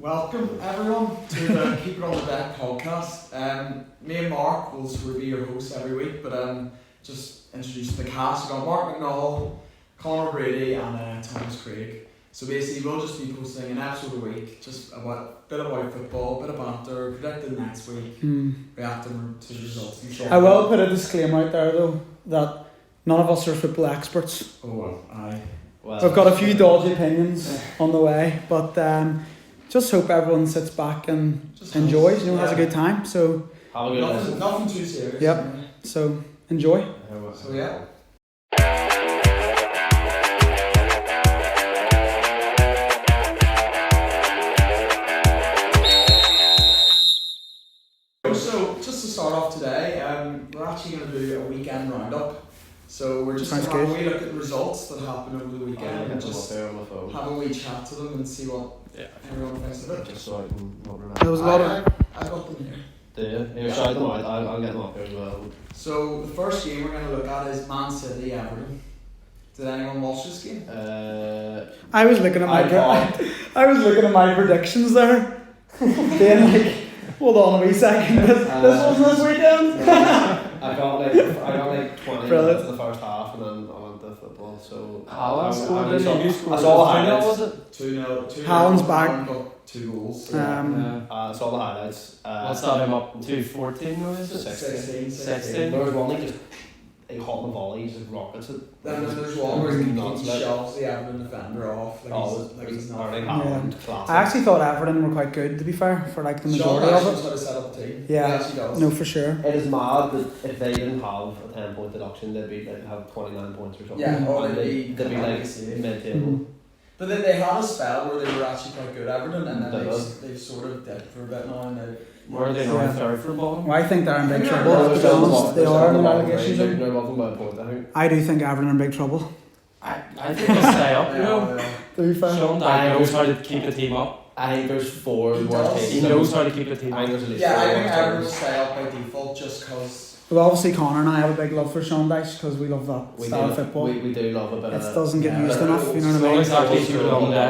Welcome everyone to the Keep It On The Deck podcast. Me and Mark will sort of be your hosts every week, but just introduce the cast. We've got Mark McNaul, Conor, Brady and Thomas Craig. So basically we'll just be posting an episode a week, just about a bit about football, a bit of banter, predicting next week, reacting to the results. I will put a disclaimer out there though, that none of us are football experts. Oh well, aye. Well, we've got a few dodgy opinions on the way, but just hope everyone sits back and just enjoys, has a good time. So nothing too serious. Yep. So enjoy. So yeah. So just to start off today, we're actually going to do a weekend roundup. So we're just going to have a wee look at the results that happened over the weekend and just have a wee chat to them and see what everyone thinks of it. Just so I can remember. There was a lot of... I got them here. Do you? Here, shout them out. I'll get them up here as well. So the first game we're going to look at is Man City Everton. Did anyone watch this game? I was looking at my predictions there. Being like, hold on a wee second. This wasn't this weekend. I got like 20 minutes in the first half and then I went to football. So Haaland scored. I saw the highlights. Was it 2-0? Haaland's back. Got 2 goals. I saw the highlights. What's that him up to? 14 or is it? 16. There was one like just hot in the volley, just rockets it. Then there's one where he shoves the Everton defender off. He's not. I actually thought Everton were quite good, to be fair, for like the majority of it. How to set up the team. Yeah, no, for sure. It is mad that if they didn't have a 10-point deduction, they'd have 29 points or something. Yeah, or they'd be like mid-table. But they had a spell where they were actually quite good, Everton, and then they've sort of dipped for a bit now. And where are they now? Third from bottom? Well, I think they're in big trouble, to be honest. They are in the relegation zone. They're nothing by a point, I think. I do think Everton are in big trouble. I think they'll stay up, To be fair. Sean Dyche knows how to keep the team up. I think there's 4 worst teams. He knows how to keep the team up. I think Everton will stay up by default just because... Well, obviously Conor and I have a big love for Sean Dyche because we love that style of football. We do love a bit of it. It doesn't get used enough, you know what I mean? Exactly.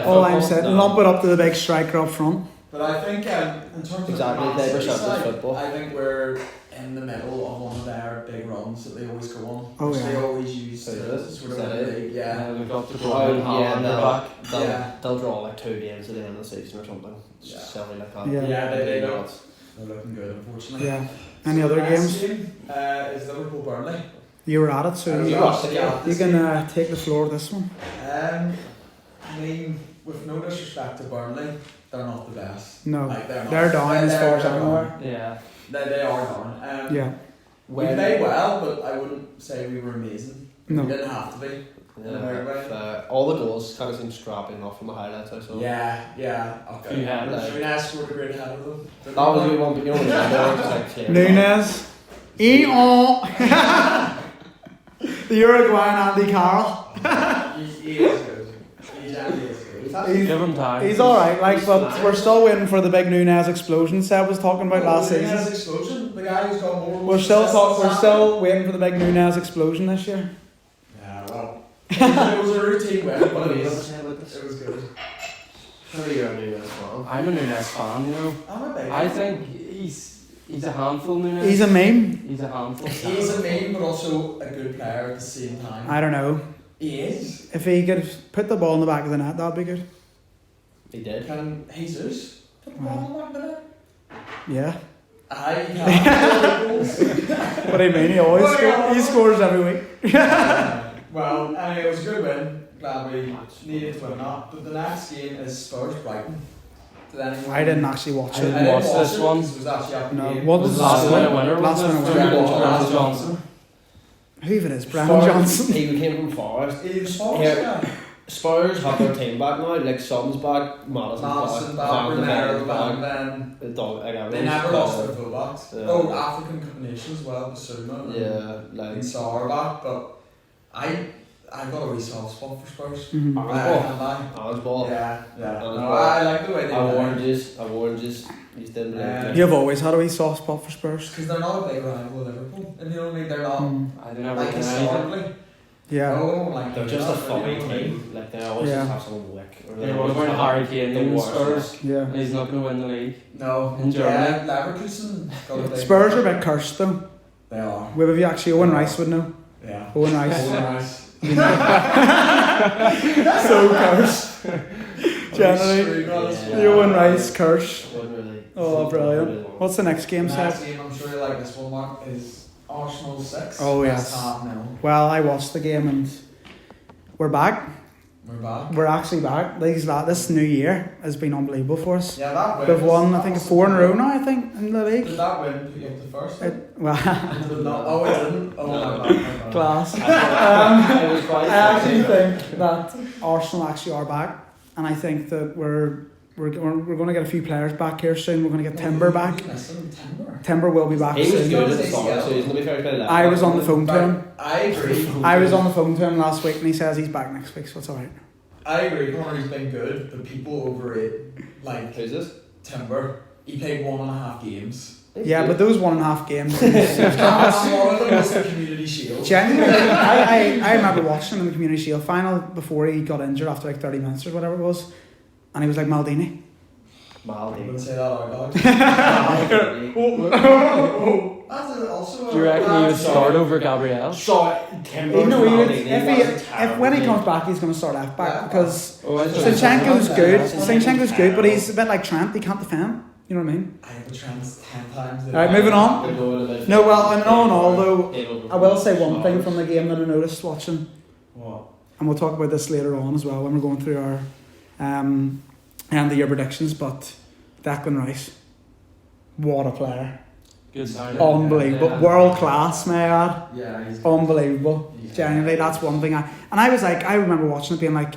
All I'm saying, lump it up to the big striker up front. But I think in terms of they represent football. I think we're in the middle of one of their big runs that they always go on. Oh yeah. They always use to sort of win the league. Yeah. We've got the Haaland back. They'll draw like 2 games at the end of the season or something. Yeah. Silly like that. Yeah, they don't. They're looking good, unfortunately. Yeah. Any other games? Game, is Liverpool Burnley. You were at it, so you can take the floor with this one. I mean, with no disrespect to Burnley, they're not the best. No, like, they're down as far as I'm aware. Yeah, they are down. Yeah, we played well, but I wouldn't say we were amazing. No, we didn't have to be. All the goals kind of seem scrappy enough from the highlights I saw. Yeah. Okay. Nunez scored a great header though. That was a good one, but you know what I mean? Nunez. The Uruguayan Andy Carroll. He is good. Give him time. He's alright, but we're still waiting for the big Nunez explosion Seb was talking about last season. Nunez explosion? The guy who's got more... We're still waiting for the big Nunez explosion this year. Yeah, well... it was a routine win, but it was good. How are you a Nunez fan? I'm a Nunez fan, you know. I'm a big I think he's a handful, Nunez. He's a meme. He's a handful. He's a meme, but also a good player at the same time. I don't know. He is. If he could put the ball in the back of the net, that'd be good. He did. Can Jesus put the ball in the back of the net? Yeah. Aye, he can. What do you mean? He scores every week. Well, anyway, it was a good win. Glad we needed to win that. But the next game is Spurs Brighton. I didn't actually watch it. I didn't watch this one. It was actually up No, game. what was the last winner? Brennan Johnson. Who even is Brennan Johnson? He came from Forest. He was Forest, Spurs have their team back now, like Son's back, Madison back, Romero back, they never lost their fullbacks. African Cup of Nations as well, Basuma and Sarr back, but I got a wee soft spot for Spurs. Mm-hmm. Ball. Yeah. I like the way they I warned you. You didn't believe You've always had a wee soft spot for Spurs. Because they're not a big rival of Liverpool. And you know what I mean? They're not I don't know like historically. Yeah. No, like They're just a funny team. Like they always Yeah. just have someone wick. Or They're all going to Harry Kane in Spurs. Yeah. And he's not going to win the league. No, In Germany. Leverkusen. got a big- Spurs are a bit cursed though. They are. Where have you actually Owen Rice would know? Yeah. Owen Rice. Nice. So cursed. Generally. The Owen Rice curse. Oh, brilliant. What's the next game, Seb? Next game, I'm sure you like this one, Mark, is Arsenal 6. Oh, yes. West Ham 0. Well, I watched the game and we're back. We're back. We're actually back. This new year has been unbelievable for us. Yeah, that win. We've won, I think, 4 in a row now, I think, in the Did league. that win put you up to first? Well, It did not. Oh, it didn't. Oh, No. my bad. class. It was quite. I actually think that Arsenal actually are back, and I think that we're going to get a few players back here soon. We're going to get Timber back. Timber. Timber will be back He was soon. good at the start, so he's going to be very good at that. I was on the phone to him. I agree. I was on the phone to him last week, and he says he's back next week, so it's alright. I agree. Conor's been good, but people overrate like Who's this? Timber. He played 1.5 games. Yeah, but those 1.5 games. And one of them was the Community Shield. Genuinely, I remember watching him in the Community Shield final before he got injured after like 30 minutes or whatever it was, and he was like Maldini. I wouldn't Maldi. say that out loud. Maldi. That's also Do you reckon he would start over Gabriel? So, Timber. You know, Maldi, when he comes back, he's going to start left back because Oh, I thought- Zinchenko's good. Yeah. Zinchenko's good, but he's a bit like Trent. He can't defend. You know what I mean? I have a trans 10 times. Alright, moving on. No, well, in all in all, though, I will say one thing from the game that I noticed watching, What? and we'll talk about this later on as well when we're going through our end of year predictions. But Declan Rice, what a player! Good sign. Unbelievable, Yeah. world class, may I add. Yeah, he's Unbelievable. Yeah. Genuinely, that's one thing. I was like, I remember watching it being like,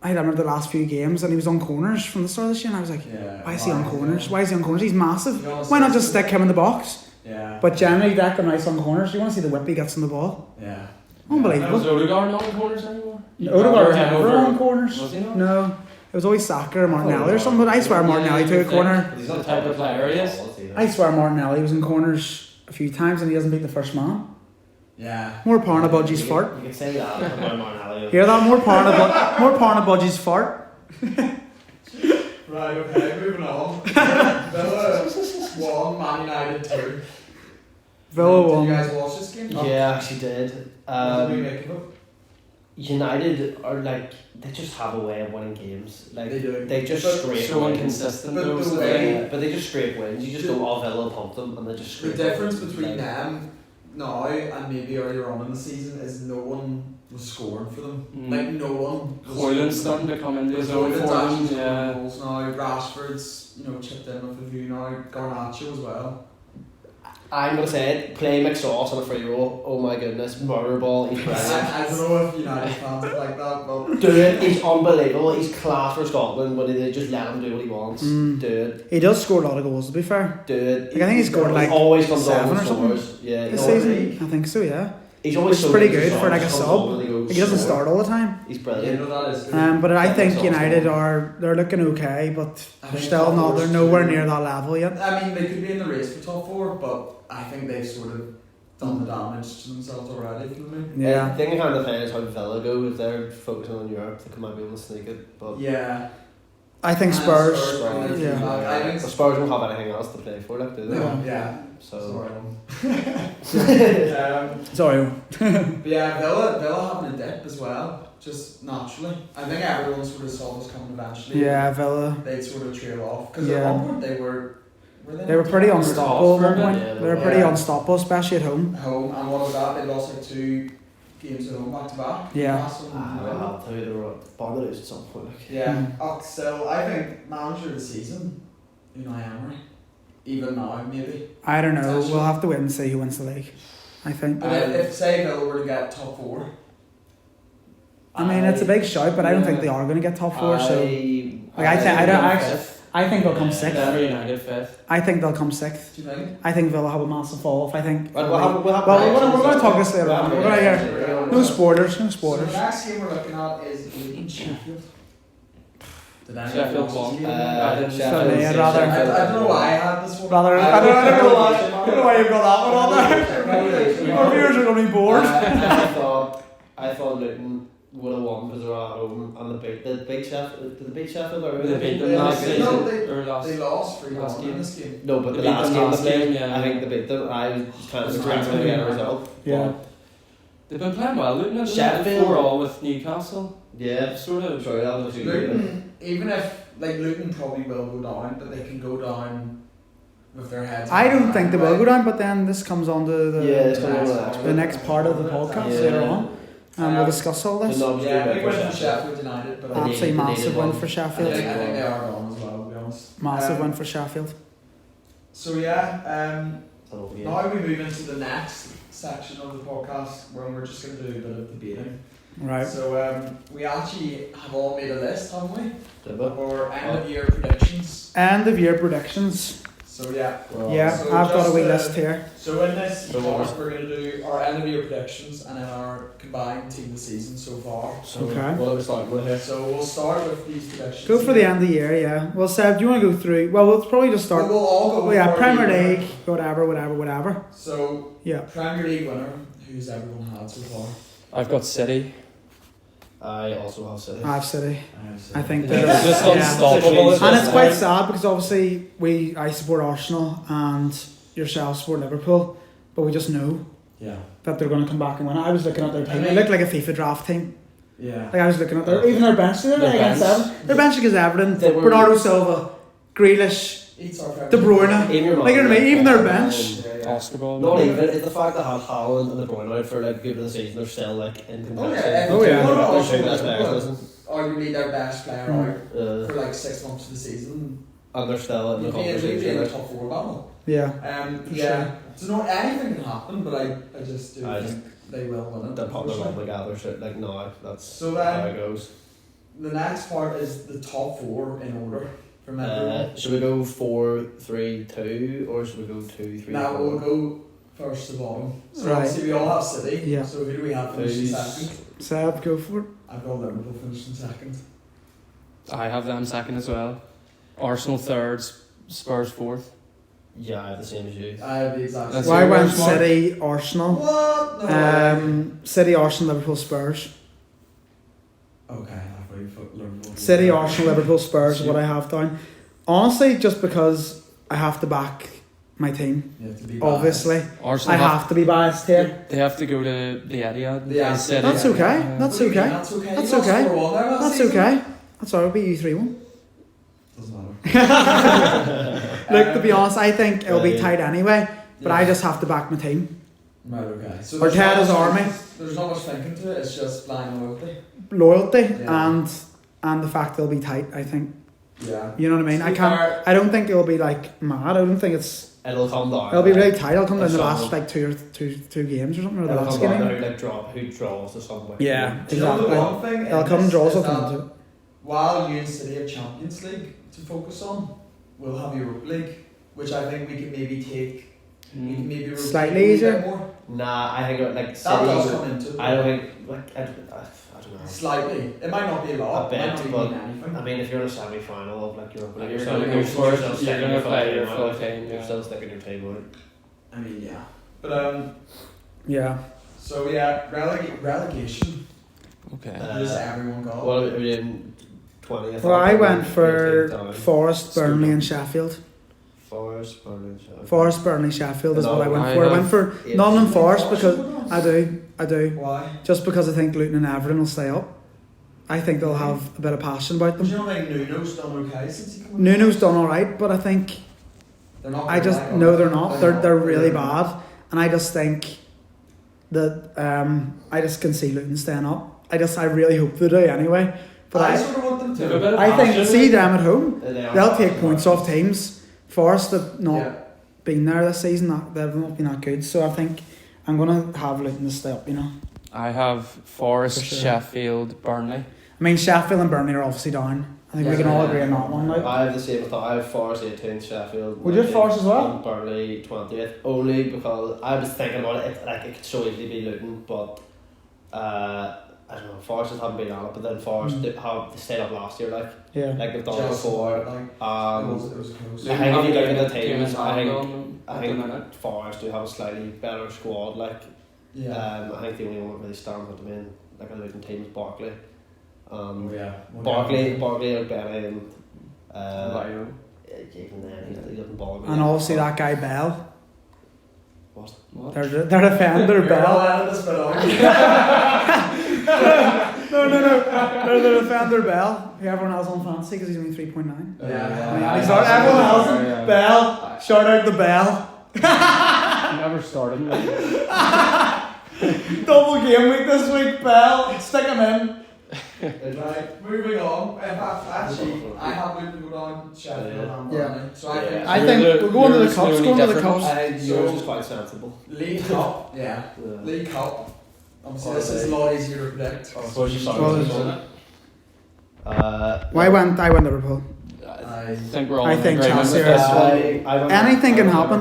I remember the last few games and he was on corners from the start of this year, and I was like, Yeah. why is he on corners? Why is he on corners? He's massive. You know, Why not just stick him in the box? Yeah. But generally, Declan Rice on corners. You want to see the whip he gets on the ball? Yeah. Unbelievable. Was Odegaard not in corners anymore? Odegaard was Yeah, never over- on corners. Was he not? No, it was always Saka or Martinelli or something. But I swear Martinelli took a corner. He's the type of player he is. I swear Martinelli was in corners a few times and he doesn't beat the first man. Yeah. More power on a budgie's fart. You can say that about Martinelli. Hear that? More power on a budgie's fart. Right, okay, moving on. Villa 1, Man United 2. Villa Did won. you guys watch this game? Yeah, I actually did. What did we make of it? United are like, they just have a way of winning games. Like They do. they just But scrape So wins. inconsistent But though. the so way- they- But they just scrape wins. You just go, oh, Villa pumped them, and they just The scrape difference wins. between Like, them now and maybe earlier on in the season is no one was scoring for them. Like no one. was Hoyland's starting to come into his own Hoyland's for actually them. scoring Yeah. goals now. Rashford's chipped in with a few now. Garnacho as well. I'm gonna say it. Play McSauce on a free roll. Oh my goodness, murder ball. He's brilliant. I don't know if United fans are like that, but Dude, he's unbelievable. He's class for Scotland, but they just let him do what he wants. Mm. Dude, He does score a lot of goals, to be fair. dude. Like, I think he scored like always comes 7 on or and something scores. Yeah, this he always- season. I think so, yeah. He's always Which is so pretty good good for like a comes sub. on and he goes Like, he doesn't score. start all the time. He's yeah, brilliant. no, that is good. But I Yeah, think McSauce United won. they're looking okay, but I they're think still top not. four They're is nowhere too- near that level yet. I mean, they could be in the race for top 4, but I think they've sort of done the damage to themselves already. If you know what I mean? Yeah. I think it kind of depends how Villa go. If they're focusing on Europe, they might be able to sneak it. But Yeah. I think And Spurs. bring their yeah. team back. I think the Spurs don't have anything else to play for, like, do they? No, yeah. So Sorry. Sorry. But yeah, Villa having a dip as well, just naturally. I think everyone sort of saw this coming eventually. Yeah, Villa. They'd sort of trail off because Yeah. at one point they were They were pretty unstoppable at one point. Yeah, They were pretty yeah. unstoppable, especially at home. home, and what was that? They lost like 2 games at home back to back. Yeah. Newcastle and Villa. I'll tell you, they were bound to lose at some point. Like. Yeah. Still, I think manager of the season, Unai Emery. Even now, maybe. I don't know. We'll have to wait and see who wins the league. I think. But if say Villa were to get top 4, I mean, it's a big shout, but I don't think they are going to get top 4. So like, I think they'll come sixth. Denver United 5th. I think they'll come 6th. do you think? I think they'll have a massive fall off. I think. We'll Well, have we're going to talk this later on. We're going to hear. No spoilers. No So spoilers. the next game we're looking at is Luton Sheffield. Did anyone Sheffield watch won. this game? I'd rather- I don't know why I had this one. Rather, I don't know why you've got that one on there. Our viewers are going to be bored. I I thought Luton would have won because they were at home and the big Sheffield. Did the big Sheffield or They beat them They- last they- season. no, they- Or last. They lost 3-1 last game. in this game. No, but They the beat last them game, last game, yeah. I think they beat them. I was trying to It's trying to great. get a result. Yeah. They've been playing well, Luton. Haven't they? Sheffield. 4-4 with Newcastle. Yeah, Sort of. sorry, that was a good game. Luton, even if like Luton probably will go down, but they can go down with their heads. I don't think they will go down, but then this comes on to the Yeah, it's going on the next part of the podcast Yeah. later on, and we'll discuss all this. Yeah, big win for Sheffield United, but I think, Absolutely massive win for I Sheffield. think they are gone as well, to be honest. Massive win for Sheffield. So yeah, Yeah. now we move into the next section of the podcast where we're just going to do a bit of debating. Right. So we actually have all made a list, haven't we? Did we? Of our end of year predictions. End of year predictions. So yeah. Yeah, So I've got a just, wee list here. So in this So podcast, we're going to do our end of year predictions and then our combined team of the season so far. So Okay. what are we starting with here? So we'll start with these predictions. Go for the end of the year, yeah. Well, Seb, do you want to go through? Well, we'll probably just start. We'll all go Oh with yeah, our Premier league. League, whatever. So Yeah. Premier League winner, who's everyone had so far? I've got City. I also have City. I have City. I I think They're they're just yeah. unstoppable. And it's quite sad because obviously I support Arsenal and yourself support Liverpool, but we just know Yeah. that they're going to come back and win. I was looking at their I team. It mean- looked like a FIFA draft team. Yeah. Like I was looking at even their bench. They're Their against bench. Everton. Their bench against Everton. They were- Bernardo Silva, Grealish, Eats our De Bruyne. Even your Like, you know what I mean? Even their bench. Oscar ball. Not even. It's the fact that had Haaland and De Bruyne out for like good of the season. They're still like in Oh contention. yeah. Oh, yeah. One of They're Arsenal two best players, was isn't arguably their best player out for like 6 months of the season. and they're still in the You'd be in conversation. the Like, top 4 battle. Yeah. For yeah. So no, anything can happen, but I just do I think they will win it. they're probably all together. So like no, that's So how then it goes. the next part is the top 4 in order from everyone. Should we go 4-3-2 or should we go 2-3-4? Now we'll go first to bottom. So Right. obviously we all have City. Yeah. So who do we have finishing Who's- second? Seb, go for it. I've got Liverpool finishing second. I have them second as well. Arsenal third, Spurs fourth. Yeah, I have the same as you. I have the exact That's same. Well, I your went worst one. City, Arsenal. What? No way. City, Arsenal, Liverpool, Spurs. Okay, halfway put Liverpool. City, Arsenal, Liverpool, Spurs is what I have down. Honestly, just because I have to back my team, You have to be obviously. Arsenal I have to be biased here. They have to go to the Etihad. Yeah. City. That's okay. Yeah. That's What do you mean, okay. That's okay. That's You lost okay. 4-1 there last That's season. okay. That's alright, beat you 3-1. Doesn't matter. Look, to be honest, I think it'll be Yeah. tight anyway, but Yeah. I just have to back my team. Right, okay. So Or there's not Ted's much- army. There's not much thinking to it, it's just blind loyalty. Loyalty Yeah. and the fact they'll be tight, I think. Yeah. You know what I mean? To I be can't fair- I don't think it'll be like mad. I don't think It'll come down. it'll be really tight. It'll come down the It's last all- like two games or something, or the It'll last come down to game. who like who draws to somewhere. Yeah. Do you know Exactly. the one thing? It'll come draws, will come into it. While you and City have Champions League to focus on, we'll have Europa League, which I think we can maybe take. We can maybe rotate Slightly a wee easier. bit more. Nah, I think like That does City. come into it. I don't think like I don't know. Slightly. It might not be a lot. A bit, it might not but- mean anything. I mean, if you're in a semi-final of like Europa League, You're you're gonna still go still for it. sticking You're gonna your play full your team full out. team, You're yeah. still sticking your team out. I mean, yeah. But Yeah. so yeah, relegation. Okay. Who's everyone got? What are we in 20th? Well, I went for 18th. Forest, Burnley, and Sheffield. Forest, Burnley, Sheffield. Forest, Burnley, Sheffield is what I went I for. I have went for 18th. Nottingham Forest because Forest? I do. Why? Just because I think Luton and Everton will stay up. I think they'll have a bit of passion about Do you them. not think Nuno's done okay since he came? Nuno's done alright, but I think They're not. I just gonna no, like they're him. not. They're really bad, and I just think that I just can see Luton staying up. I really hope they do anyway. But I I sort of want them They've a bit to. of I think passion. see them at home. They are They'll take fast, points yeah. off teams. Forest have not Yeah. been there this season. They've not been that good. So I think I'm gonna have Luton to stay up. You know. I have Forest, For sure. Sheffield, Burnley. I mean, Sheffield and Burnley are obviously down. I think we can all agree on that one. Like. I have the same thought. I have Forest 18th, Sheffield. Would you have 19th, Forest as well? and Burnley 20th. Only because I was thinking about it. It could so easily be Luton, but I don't know. Forest just haven't been on it, but then Forest have stayed up last year. Yeah. Like they've done Just before. like, it was close. I think if you look at the Team teams, is I think at the minute. Forest do have a slightly better squad. Yeah. I think the only one that really stands out to me, like a Luton team is Barkley. yeah. Barkley, O'Benny, and Lyo. even then he doesn't bother me. And obviously that guy Bell. What? Their defender Bell. No. Their defender Bell. Who everyone else on fantasy because he's only 3.9. Yeah. He's not everyone else. Bell. Shout out the Bell. Never started. Double game week this week, Bell. Stick him in. Right, moving on. Actually, I have moved to go down Sheffield and Yeah. Burnley. So I think we're going to the yours Cups. the Going to only the Cups. I think yours is quite sensible. League Cup, yeah. League Cup. Obviously, this is a lot easier to predict. Suppose you Well, I went Liverpool. I think we're all I in think agreement Chelsea with are- this one. Anything can happen.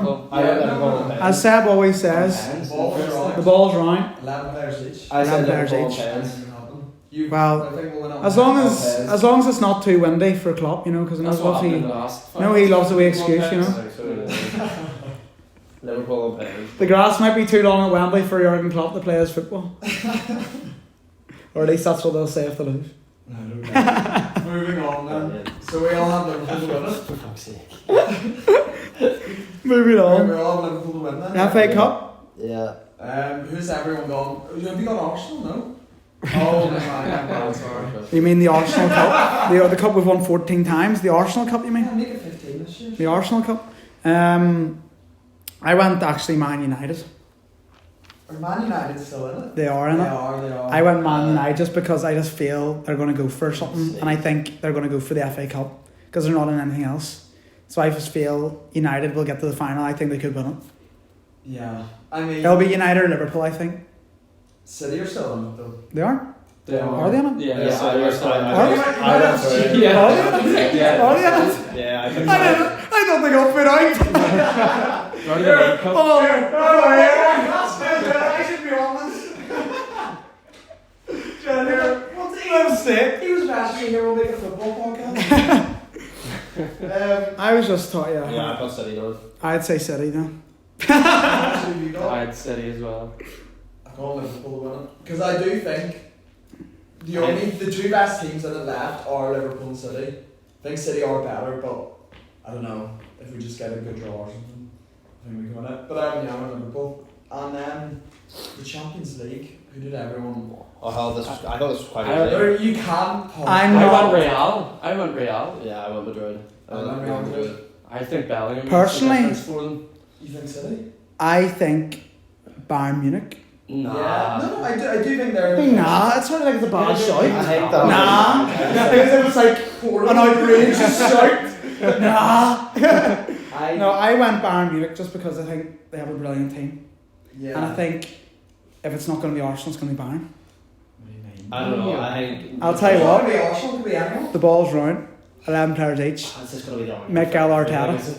As Seb always says, the ball's round. 11 players each. I said players Liverpool each. and Anything Pens. can happen. Well, I think we'll win on as long as it's not too windy for Klopp, you know, because I That's what happened in know the last. he loves the way excuse, you know. Liverpool and Pens. The grass might be too long at Wembley for Jurgen Klopp to play his football. Or at least that's what they'll say if they lose. Moving on then. So we all have Liverpool to win it. For fuck's sake. Moving We on. all have Liverpool to win then. The FA Cup. Yeah. Who's everyone gone? Have you got Arsenal? No. Oh my God! Sorry. You mean the Arsenal Cup? The cup we've won 14 times. The Arsenal Cup, you mean? Yeah, make it 15 this year. The Arsenal Cup. I went actually Man United. Are Man United still in it? They are in They it. are. I went Man United just because I just feel they're going to go for something, and I think they're going to go for the FA Cup because they're not in anything else. So I just feel United will get to the final. I think they could win it. Yeah. I mean, It'll be United or Liverpool, I think. City are still in it though. They are? They Are they in it? Yeah, Yeah, so I they're was still in fine. it. Are they? Yeah. Are they in it? Yeah. Are they in it? Yeah, I think I don't think I'll fit out. They're in the League Cup. I should be honest. I'm sick. He was actually here. We'll make a football podcast. I was just thought, Yeah, I put City down. I'd say City now. Actually, you got. I had City as well. I've gone Liverpool to win it because I do think the two best teams that are left are Liverpool and City. I think City are better, but I don't know if we just get a good draw or something. I think we can win it. But I'm Liverpool, and then the Champions League. Who did everyone? I thought this was quite I- easy. Or you can. I'm I not- went Real. I went Real. Yeah, I went Madrid. I went Real Madrid. I think Bellingham Personally- makes the difference for them. You think City? I think Bayern Munich. Nah. Yeah. No, I do think they're. Nah, it's not like the bad shout. I think that. Nah, it was like an outrageous shout. Nah. No, I went Bayern Munich just because I think they have a brilliant team, Yeah. and I think if it's not going to be Arsenal, it's going to be Bayern. What do you mean? I don't know. I think. I'll tell you It what. could be Arsenal. Could be anyone. The ball's round, 11 players each. It's just gonna be the Mikel Arteta.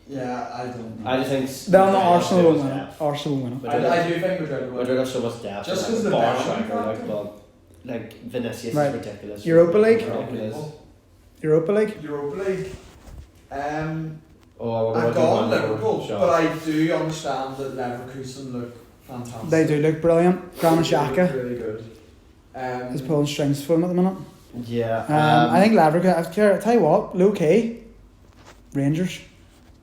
Yeah, I don't. I just think. Then the Arsenal will win it. Arsenal will win it. I do think Madrid will. Madrid have so much depth. Just like, 'cause the bar Bellingham striker, like, factor. well, like Vinicius Right. is ridiculous. Europa League? Ridiculous. Europa League. Europa League. Oh, I've gone Liverpool, Liverpool, sure. but I do understand that Leverkusen look fantastic. They do look brilliant. Granit Xhaka Really good. is pulling strings for them at the minute. Yeah. I think Leverkusen. I'll tell you what, low key, Rangers.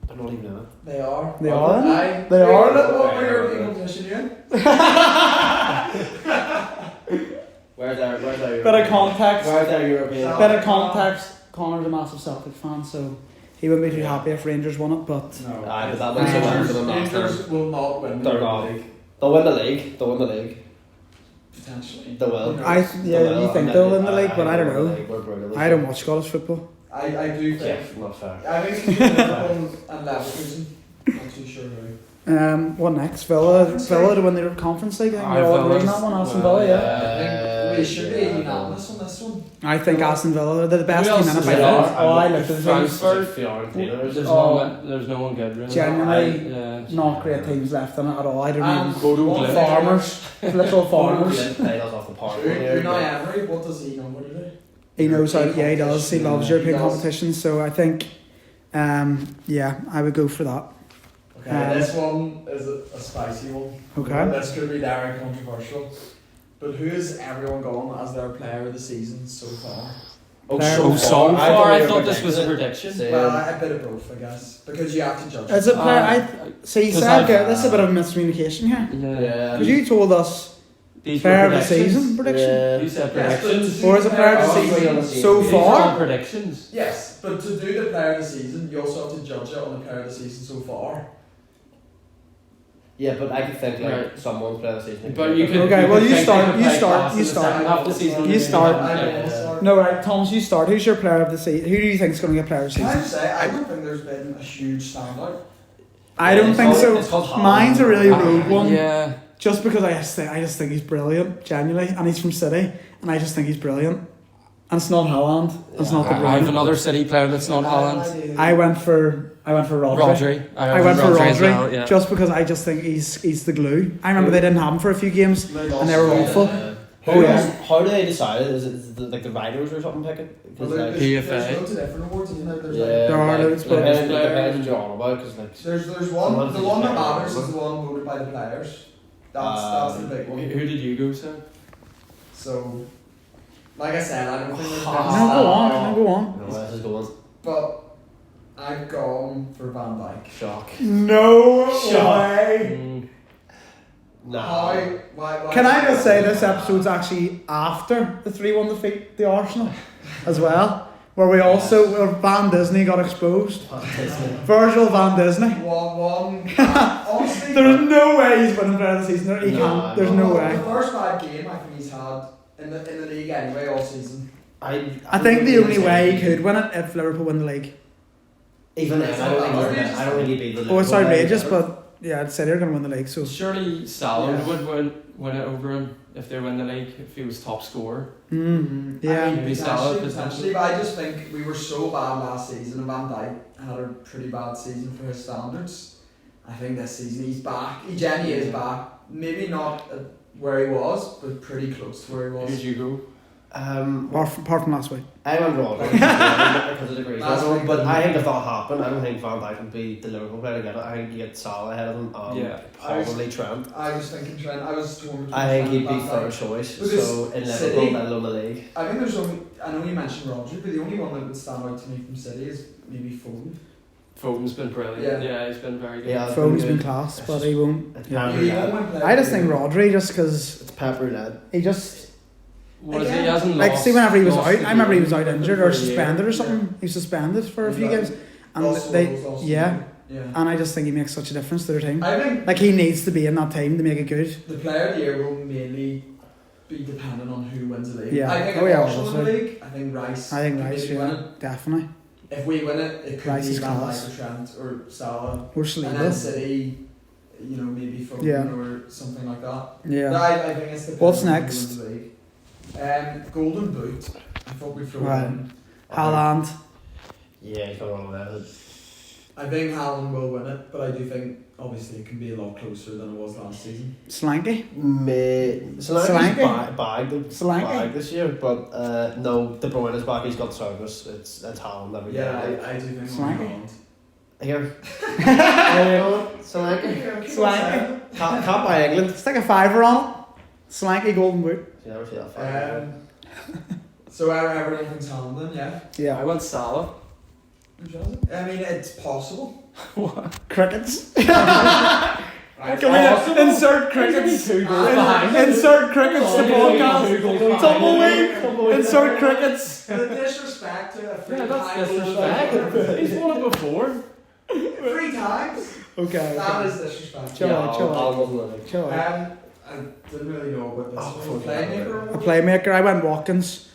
I'm not even in it. They are. They are in it? Aye. They are in it? What European competition you in? Where's our Bit of context. Where's our European? Bit of context. Connor's a massive Celtic fan, so he wouldn't be too happy if Rangers won it. But No. Aye, but that looks so bad for them last time. Rangers will not win the They're Europa not. League. They'll win the league. They'll win the league. Potentially. They will. I you think they'll win the league, but I don't know. I don't watch Scottish football. I do Yeah, think. not fair. I think it's between Liverpool and Leverkusen. Not too sure who. What next? Villa to win the Conference League. I think Aye, they're all Villa's- winning that one. Aston Villa, yeah. I think we should be unanimous on this one. I think Aston Villa they're the best Who team else in it is by there? far. Oh, I looked at the teams. Frankfurt. Fiorentina. There's no one good really. Genuinely, Yeah. not great teams left in it at all. I don't And even. Bodo what Glimt. Farmers, literal farmers. Play us off the park. Unai Emery, what does he know what to do? He knows how. Yeah, he does. He loves Yeah, European he does. competitions. So I think, yeah, I would go for that. Okay, this one is a spicy one. Okay. This could be very controversial. But who has everyone gone as their player of the season so far? Oh, Player- so So far, far, I thought thought you were this was a predicting prediction. it. Well, a bit of both, I guess, because you have to judge. Is it player? See, 'cause Seb, I've- this is a bit of miscommunication here. Yeah. Because you told us These player were of the season prediction. Yeah. You said Yes, but predictions. to Or is it player of the Oh, season so so These are all far? predictions. Yes, but to do the player of the season, you also have to judge it on the player of the season so far. Yeah, but I could think like Right. someone's player of the season. But you could. Okay, you well, could you think start, they could you play start, class you in the start. second half of the season. You start. I Yeah. will start. No, right, Thomas, you start. Who's your player of the season? Who do you think is going to get player of the Can I season? just say, I don't think there's been a huge standout. I don't It's think called- so. it's called Haaland. Mine's a really rogue one. Yeah. Just because I just think he's brilliant, genuinely, and he's from City, and I just think he's brilliant. And it's not Haaland. It's not De I have Bruyne. another City player that's not Haaland. I went for Rodri. Rodri. I went for Rodri as well, yeah. just because I just think he's the glue. I remember they didn't have him for a few games, and they were awful. Oh yeah. yeah. How do they decide it? Is it like the writers or something pick it? 'Cause, like, There's PFA. loads of different awards, isn't there? There's yeah, There are like, loads, but- depends what you're on about. Because like there's one, Someone's the one that just matters playing is the one voted by the players. That's the big Who one. did you go, sir? So, like I said, I don't think there's been a No, go standout, on, no, go on. where this is going. but I've gone for Van Dijk. Shock. No Shut way. Nah. Why? Can I just say this episode's actually after the 3-1 defeat the Arsenal as well, where we also where Van Disney got exposed. Virgil Van Disney. One. Honestly, There's no way he's winning player of the season. He No, can't. There's no the way. first bad game I think he's had in the league anyway all season. I think the only way he could win it if Liverpool win the league. Even then, I don't think he'd be the. Oh, it's outrageous, but yeah, I'd say they're going to win the league. So Surely Salah Yeah. would win it over him if they win the league, if he was top scorer. yeah. I mean, Maybe Salah, potentially, but I just think we were so bad last season, and Van Dijk had a pretty bad season for his standards. I think this season he's back. He genuinely is back. Maybe not at where he was, but pretty close to where he Who did was. you go? Apart from last week. I went wrong because of the great Last week, but I think if that happened, I don't think Van Dijk would be the Liverpool player to get it. I think you get Salah ahead of him. Yeah. Probably Trent. I was thinking Trent. I was torn between I think Trent he'd be and Van Dijk. first choice. Because So in City- Liverpool, let alone the league. I think there's only. I know you mentioned Rodri, but the only one that would stand out to me from City is maybe Foden. Foden's been brilliant. Yeah. Yeah, he's been very good. Yeah. Foden's good. been class, but he won't. It's Yeah. Pep He roulette. won't win player I just of the think year. Rodri, just because It's Pep roulette. he just What is Again, he hasn't like lost, see whenever he was lost out. the I remember he game was out injured for or a year. suspended or something. He was suspended for a few games, and Lost they goals, lost yeah. goals. Yeah. And I just think he makes such a difference to their team. I think Like he needs to be in that team to make it good. the player of the year will mainly be dependent on who wins the league. Yeah. I think Oh, if yeah, Arsenal win the obviously. league, I think Rice. I think could Rice, maybe win yeah, it. definitely. If we win it, it could Rice be is Van class. Dijk or Trent or Salah. Or And then Saliba. City, you know, maybe Foden Yeah. or something like that. But Yeah. I think it's the What's person who next? wins the league. Golden Boot. I thought we throw Right. in. Haaland. Yeah, he's got wrong with that. I think Haaland will win it, but I do think obviously it can be a lot closer than it was last season. Slanky. Solanke's bagged Solanke. this year, but no, De Bruyne is back. He's got service. It's Haaland every Yeah, day. I do think Slanky. Haaland. Here, Solanke. Slanky. Can't buy England. Stick a fiver on it. Slanky golden boot. You never see that fight. So everyone thinks Haaland then, yeah? Yeah. I went Salah. I mean, it's possible. Crickets. Right. Can we insert crickets? Insert crickets to podcast. Tumbleweed. Insert crickets. The disrespect to a free Yeah, that's time. disrespect. He's won it before. 3 times? Okay. That is disrespect. Chill out, chill out. Haaland wasn't in it. Chill out. I didn't really know about this. Oh, one. Playmaker? A playmaker. I went Watkins.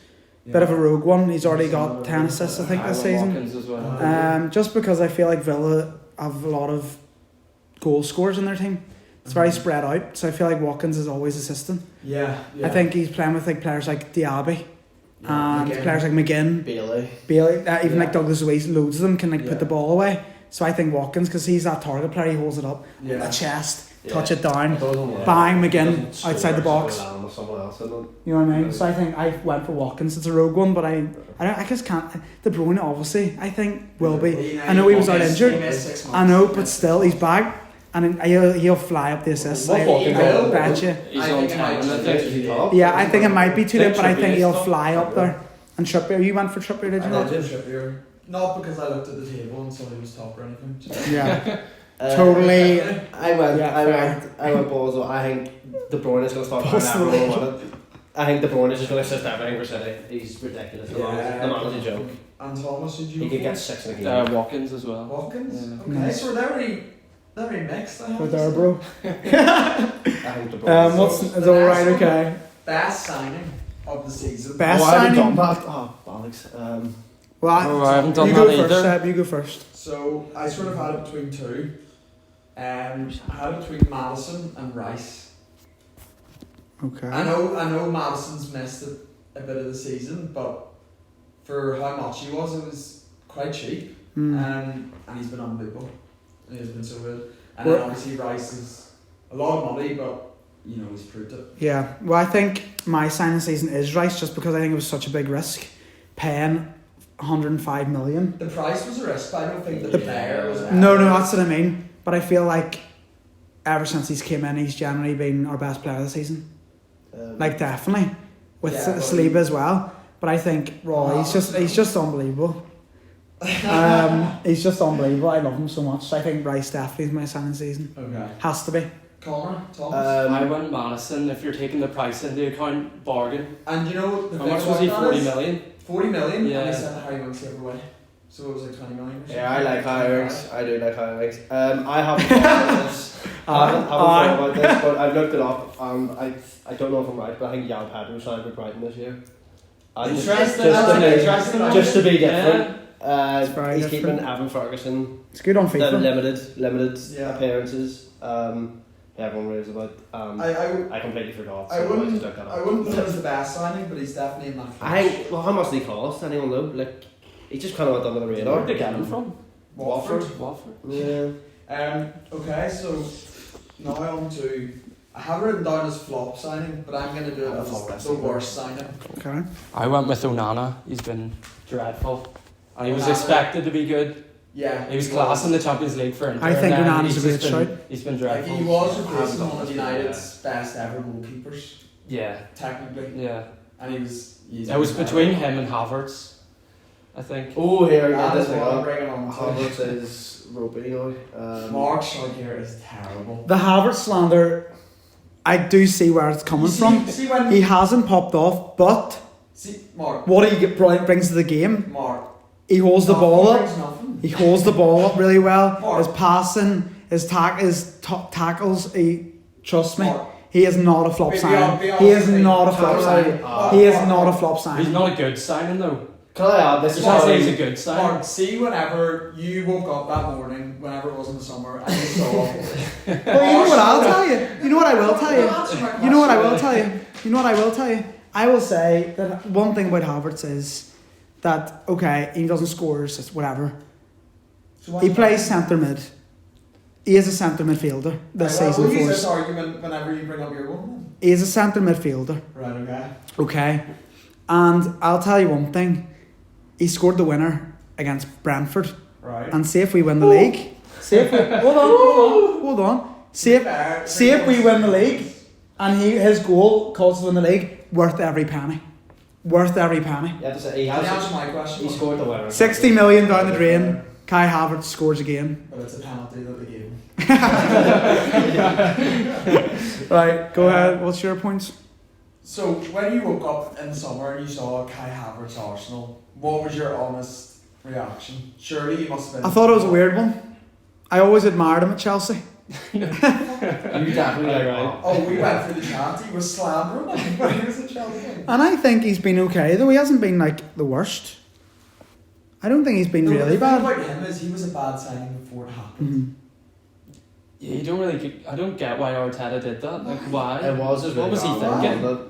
Bit of a rogue one. He's already got 10 assists, I think, I this went season. Watkins as well. Just because I feel like Villa have a lot of goal scorers in their team. It's very spread out, so I feel like Watkins is always assisting. Yeah. I think he's playing with like players like Diaby and McGinn. players like McGinn, Bailey. Bailey, even Yeah. like Douglas Luiz. Loads of them can like Yeah. put the ball away. So I think Watkins, because he's that target player, he holds it up, Yeah. the chest, Yeah. touch it down. Yeah. Bang, McGinn, Doesn't score, outside the box. so land with someone else in it. You know what I mean? So I think I went for Watkins. It's a rogue one, but I just can't. De Bruyne, obviously, I think will be. I know he was out He injured. missed 6 months. I know, but still, he's back. and he'll fly up the assists. What I fucking will? bet you. He's I on think it time. might I be think. too late. top. Yeah, I think it might be too late, but I think he'll Trippier's fly top. up there. And Trippier, you went for Trippier, did you I not? did Trippier. Not because I looked at the table and saw he was top or anything. Yeah, totally. I went. Yeah, I fair. went balls. I think De Bruyne is going to start Balls firing to everyone with it. I think De Bruyne is just going to assist everything for City. He's ridiculous. The man is a joke. And Thomas, did you He go could for? get 6 in a game. Watkins as well. Watkins? Yeah. Okay, Nice. so they're very mixed. I have We're to there, say. bro. I think De Bruyne. What's So it's the all next right? one- Okay. Best signing of the season. Best I haven't signing? done that. Oh, bollocks. Well, I haven't done you that go either. first, Seb. You go first. So I sort of had it between two. I had it between Madison and Rice. Okay. I know Madison's missed a bit of the season, but for how much he was, it was quite cheap. And he's been unbelievable. He has been so good. And then Well- obviously Rice is a lot of money, but he's proved it. Yeah. Well, I think my signing season is Rice, just because I think it was such a big risk, paying 105 million. The price was a risk, but I don't think the The- player was. No, that's what I mean. But I feel like ever since he's came in, he's generally been our best player of the season. Like definitely, with Yeah, but- Saliba as well. But I think he's just unbelievable. He's just unbelievable. I love him so much. I think Rice definitely is my signing season. Okay. Has to be. Conor, Thomas. I went Madison. If you're taking the price into account, bargain. And the How thing much was he? about that 40 is- million. 40 million, Yeah. and they sent Harry Winks the other way. So it was like 20 million. Or something. Yeah, I like hirings. I do like hirings. I haven't thought about this. I haven't thought about this, but I've looked it up. I don't know if I'm right, but I think Jan Pedro signed with Brighton this year. Interesting. Just Just to be different. It's very He's different. keeping Evan Ferguson. It's good on The FIFA. limited Yeah. appearances. Everyone raves about. I completely forgot. So I wouldn't- just looked that up. I wouldn't put him as the best signing, but he's definitely in that. I think. Well, how much did he cost? Anyone know? Like, he just kind of went under the radar. Where'd they get him from? Watford. Yeah. Okay, so now on to. I have written down as flop signing, but I'm going to do it as the worst signing. Okay. I went with Onana. He's been dreadful. And he was Onana. expected to be good. Yeah. He was class in the Champions League for Inter. I think and then Onana's he's a just great been- shout. He's been Like, dreadful. he was I haven't replacing done one of this, United's best ever goalkeepers, Yeah, technically. yeah. And he's It was between him and Havertz, I think. Oh, here, yeah, That this is thing what I'm up. bringing on to. Havertz is ropey now. Mark's shot here is terrible. The Havertz slander, I do see where it's coming from. See when He hasn't popped off, but Mark. what he brings to the game, Mark. he holds the ball up. Nothing. He holds the ball up really well. Mark. His passing, his tackles. Trust me, Mark. he is not a flop Be signing. honest He is with me. not a flop Can I- signing. Mark, He is Mark, not a Mark. flop He's signing. not a good signing though. Can I add this? Just want to say he's a good signing. Mark, see whenever you woke up that morning, whenever it was in the summer, and you saw. Well, you know what I'll tell you. You know what I will tell you. You know what I will tell you. You know what I will tell you. I will say that one thing about Havertz is that okay, he doesn't score, it's whatever. He plays centre mid. He is a centre midfielder this season We'll for use this us. argument whenever you bring up your one. He is a centre midfielder. Right. Okay. Okay, and I'll tell you one thing. He scored the winner against Brentford, Right. and see if we win the league. See if we hold on. See if we win the league, and his goal cost us win the league. Worth every penny. Worth every penny. You have to say he Can you has. answer my question? He scored the winner. 60 million down the drain. Kai Havertz scores again. But it's a penalty that they gave him. Right, go ahead. What's your points? So when you woke up in the summer and you saw Kai Havertz Arsenal, what was your honest reaction? Surely you must have been. I thought it was a weird one. I always admired him at Chelsea. You definitely like right. Oh, we went through the chat. He was slandering him when he was at Chelsea. And I think he's been okay, though. He hasn't been like the worst. I don't think he's been No, really the thing bad. about him is he was a bad signing before it happened. Mhm. Yeah, you don't really. I don't get why Arteta did that. Like, why? It was just What was he thinking?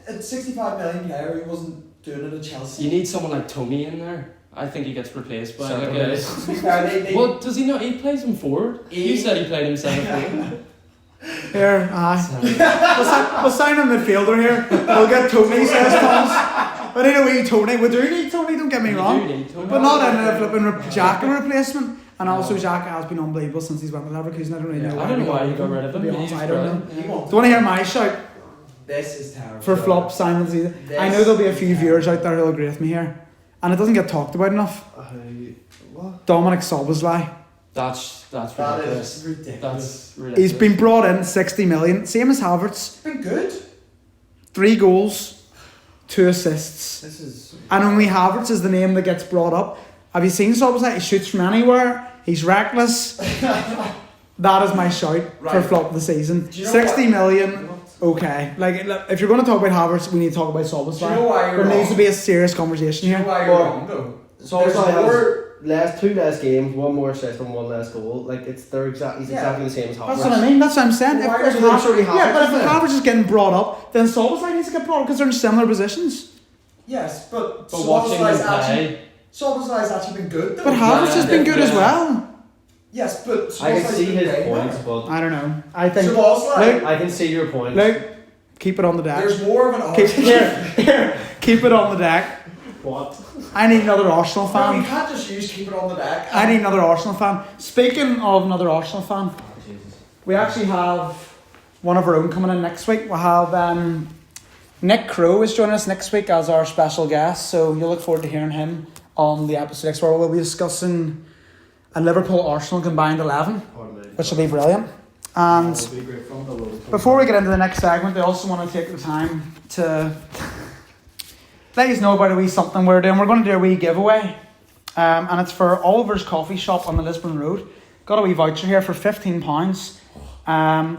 At 65 million player, he wasn't doing it at Chelsea. You need someone like Tony in there. I think he gets replaced by Centre like mid. To be fair, they Well, does he not? He plays him forward. You said he played him centre forward. Here, aye. We'll sign a midfielder here. We'll get Tony, says Thomas. But anyway, Tony. We do need Tony, don't get me You wrong. do need Tony. But not in a flipping Jack replacement. And also, Jack has been unbelievable since he's went to Leverkusen. I don't really know. I don't know why you got rid of him. To be honest, He's I don't know. brilliant. Do you want to hear my shout This is terrible. for flop signing of the season? I know there'll be a few viewers out there who'll agree with me here, and it doesn't get talked about enough. What? Dominic Szoboszlai. That's That ridiculous. is ridiculous. That's ridiculous. He's been brought in 60 million, same as Havertz. It's been good. 3 goals, 2 assists, This is. and only Havertz is the name that gets brought up. Have you seen Szoboszlai? He shoots from anywhere. He's reckless. That is my shout for Right. flop of the season. Do you know 60 what? million. Okay, like if you're going to talk about Havertz, we need to talk about Szoboszlai. Do you know why you're There wrong? needs to be a serious conversation Do you know here. why you're Well, wrong though? So There's more. two less games, 1 more assist and 1 less goal. Like he's exactly the same as Havertz. That's what I mean. That's what I'm saying. Why If are Havertz, they yeah, but if Havertz, Havertz is getting brought up, then Szoboszlai needs to get brought up because they're in similar positions. Yes, but But watching him play, Szoboszlai's actually been good though. But Havertz has been good as well. Yes, but I can Szoboszlai's see been his way points, better. but I don't know. I think. Szoboszlai, Look, I can see your point. look, keep it on the deck. there's more of an Keep, Arsenal. keep it on the deck. What? I need another Arsenal No, fan. you can't just use keep it on the deck. I need another Arsenal fan. Speaking of another Arsenal fan, Oh, Jesus. we actually have one of our own coming in next week. We'll have Nick Crow is joining us next week as our special guest, so you'll look forward to hearing him on the episode next where we'll be discussing a Liverpool-Arsenal combined 11, which will be brilliant. And That would be great fun, that would. before we get into the next segment, I also want to take the time to let you know about a wee something we're doing. We're going to do a wee giveaway, and it's for Oliver's Coffee Shop on the Lisbon Road. Got a wee voucher here for £15.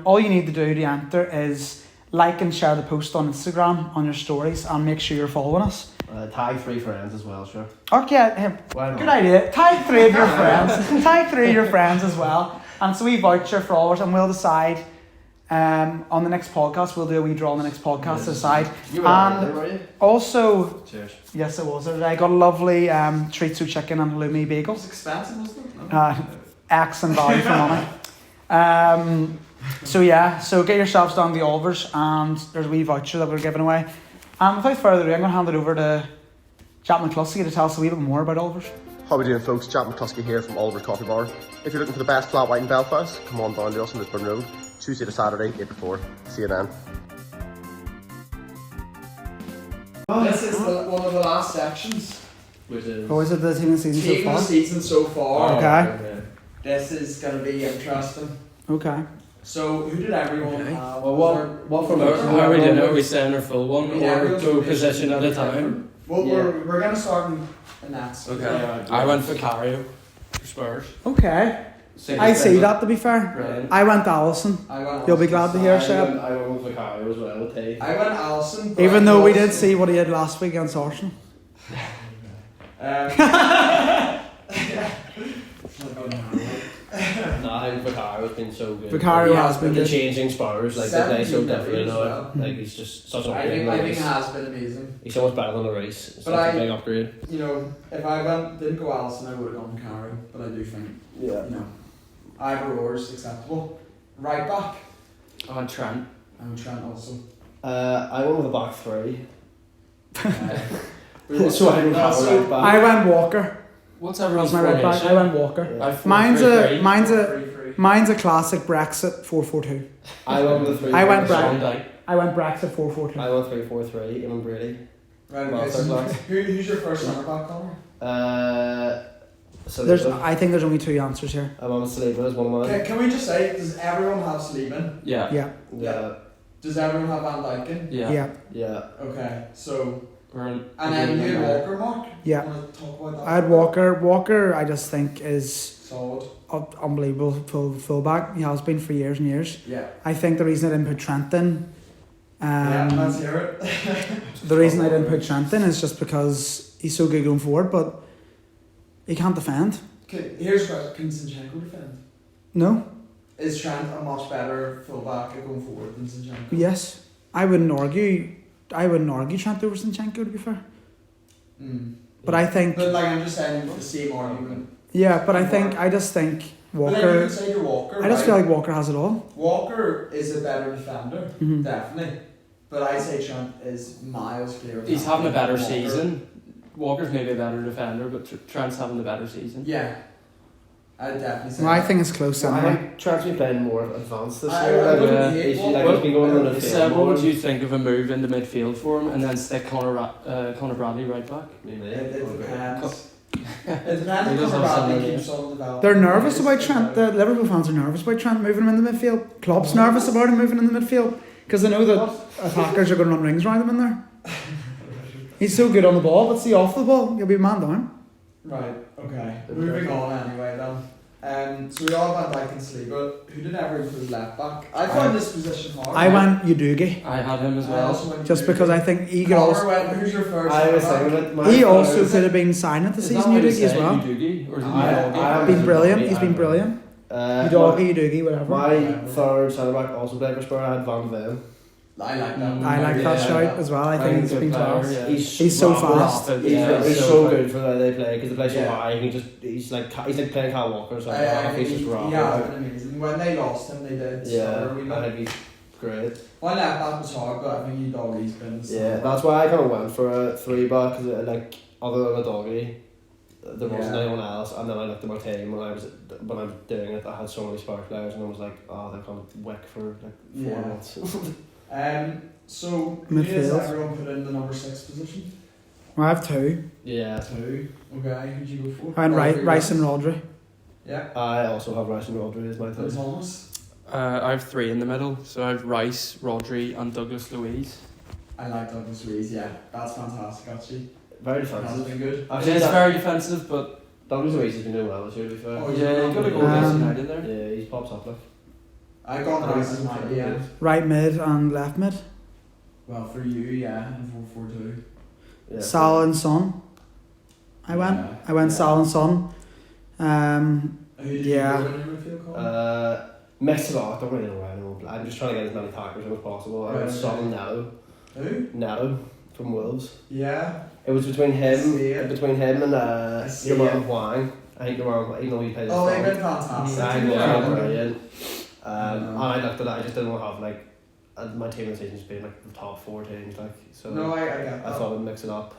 All you need to do to enter is like and share the post on Instagram on your stories and make sure you're following us. Tag 3 friends as well, sure. Okay, Why not? good idea. Tag 3 of your friends. Tag 3 of your friends as well. And it's a wee voucher for Oliver's, and we'll decide on the next podcast. We'll do a wee draw on the next podcast to decide. You were there, were you? Also, Cheers. yes, it was. I got a lovely Treatsu chicken and halloumi bagel. It's expensive, wasn't it? No. X and value for money. So yeah, so get yourselves down to the Oliver's, and there's a wee voucher that we're giving away. And without further ado, I'm going to hand it over to Jack McCluskey to tell us a wee bit more about Oliver's. How we doing, folks? Jack McCluskey here from Oliver's Coffee Bar. If you're looking for the best flat white in Belfast, come on down to us on Lisbon Road, Tuesday to Saturday, 8 to 4. See you then. This is one of the last sections. Which is. How is it the team of the season so Team of far? the season so far. Okay. This is going to be interesting. Okay. So, who did everyone Okay. have? Well, Was there- what from how are we doing? Are we staying our full one Yeah, or everyone's go position at a time? Well, Yeah. we're going to start in that. Okay. I went for Vicario for Spurs. Okay. Same I as see them. that, to be fair. Brilliant. I went Allison. I went You'll be glad to hear, I Seb. went with Vicario as well, with Tay. I went Allison. but Even I though we also- did see what he did last week against Arsenal. Nah, I think Vicario's been so good. Vicario Yeah, has been With the good. changing Spurs, like they play so 17 different as now. well. Like he's just such an I upgrade. think in the it race. has been amazing. He's so much better than the race. It's But such I- a big upgrade. You know, if I didn't go Allison, I would have gone Carey. But I do think, Yeah. you know, either or is acceptable. Right back. I went Trent. I'm Trent also. I went with a back 3. Uh, So I don't have a so- right back. I went Walker. What's That's everyone's my right back. I formation? went Walker. Yeah. I've Mine's a classic Brexit 4-4-2. I went with a 3. I went Sean Brexit. Dyche. I went Brexit 4-4-2. I went 3-4-3. Eamon Brady. Right, Well, okay, so third line. who's your first centre back, Connor? So I think there's only 2 answers here. I went with Saliba as one of mine. Can we just say, does everyone have Sleeman? Yeah. Yeah. Yeah. Does everyone have Van Dijken? Yeah. Yeah. Yeah. Okay, so We're in, and then you had Walker, Mark. Yeah. Want to talk about that? I had Walker. Walker, I just think, is Solid. unbelievable fullback. He has been for years and years. Yeah. I think the reason I didn't put Trent in, Yeah, let's hear it. the reason I didn't put Trent in is just because he's so good going forward, but he can't defend. Okay, here's what can Zinchenko defend? No. Is Trent a much better fullback at going forward than Zinchenko? Yes. I wouldn't argue Trent over Zinchenko, to be fair. Mm. But I think, But like I'm just saying the same argument. yeah, but I just think But then you Walker. can say to Walker. I just right? feel like Walker has it all. Walker is a better defender, Mhm. definitely. But I say Trent is miles clearer. He's having a better Walker. season. Walker's maybe a better defender, but Trent's having a better season. Yeah. I'd definitely say Well, I that. think it's close I anyway. think Trent's been playing more advanced this I year. wouldn't hate He's one, like, but- he's been going on the Seb, field what more. would you think of a move into midfield for him and then stick Conor Bradley right back? It depends. It He depends does if have Bradley some, keeps on developing. They're nervous about Trent. The Liverpool fans are nervous about Trent moving him in the midfield. Klopp's nervous about him moving in the midfield because they know that attackers are going to run rings around him in there. He's so good on the ball, but see off the ball, you'll be a man down. Right, okay. Moving on anyway then. So we all Van Dijk and Saliba. Who did everyone for his left back? I found this position hard. I went Udogie I had him as I well. also went just Udogie. because I think he could Connor also. went, who's your first? I was centre saying back? that my He also third- could have been signed at the Is season, that what you Udogie as say, well. Udogie? Or is it I Udogie? Been brilliant. Udogie, He's been brilliant. My, Udogie, whatever. my third centre back also played for Spurs. I had Van Ven. I like that. I like that Yeah. shout as well. I think he's been class. Yeah. He's so fast. He's so good for the way they play because they play so Yeah. high. He's like playing Kyle Walker. So I he's think just raw. he has been amazing. When they lost him, they did. Yeah, So we I think he's great. my left back was hard, but I think Udogie's been. Yeah, that's why I kind of went for a 3-back because like other than a doggy, there wasn't Yeah. anyone else. And then I looked at my team when I was doing it. I had so many Spark players, and I was like, oh, they're gonna wick for like 4 Yeah. months. So who does Midfield. everyone put in the number 6 position? Well, I have two. Yeah, 2. Okay, who'd you go for? I went Rodri, Rice and Rodri. Yeah. I also have Rice and Rodri as my And third. Thomas. I have 3 in the middle, so I have Rice, Rodri, and Douglas Luiz. I like Douglas Luiz. Yeah, that's fantastic. Actually, Very that's defensive. been good. It is very defensive, but Douglas Luiz has been doing well this year, to be fair. Oh, yeah, you got to go against United there. Yeah, he's pops up like. I got Rice as my yeah. Right mid and left mid. Well, for you, yeah, and 4-4-2. Yeah, Salah and Son. I went Yeah. Salah and Son. Who did Yeah. you go in your midfield, Colin? Mix it up. I don't really know where anyone. I'm just trying to get as many tackles as possible. I Right, went okay. Son Neto. Who? Neto from Wolves. Yeah. It was between I see it. him and I see your man it. Huang. I think your man, even though he played. Oh, they've been fantastic. I Yeah. was brilliant. Yeah. And I looked at it. I just didn't want to have like my team in the season's been like the top 4 teams, like so. No, I get I that. thought I'd mix it up.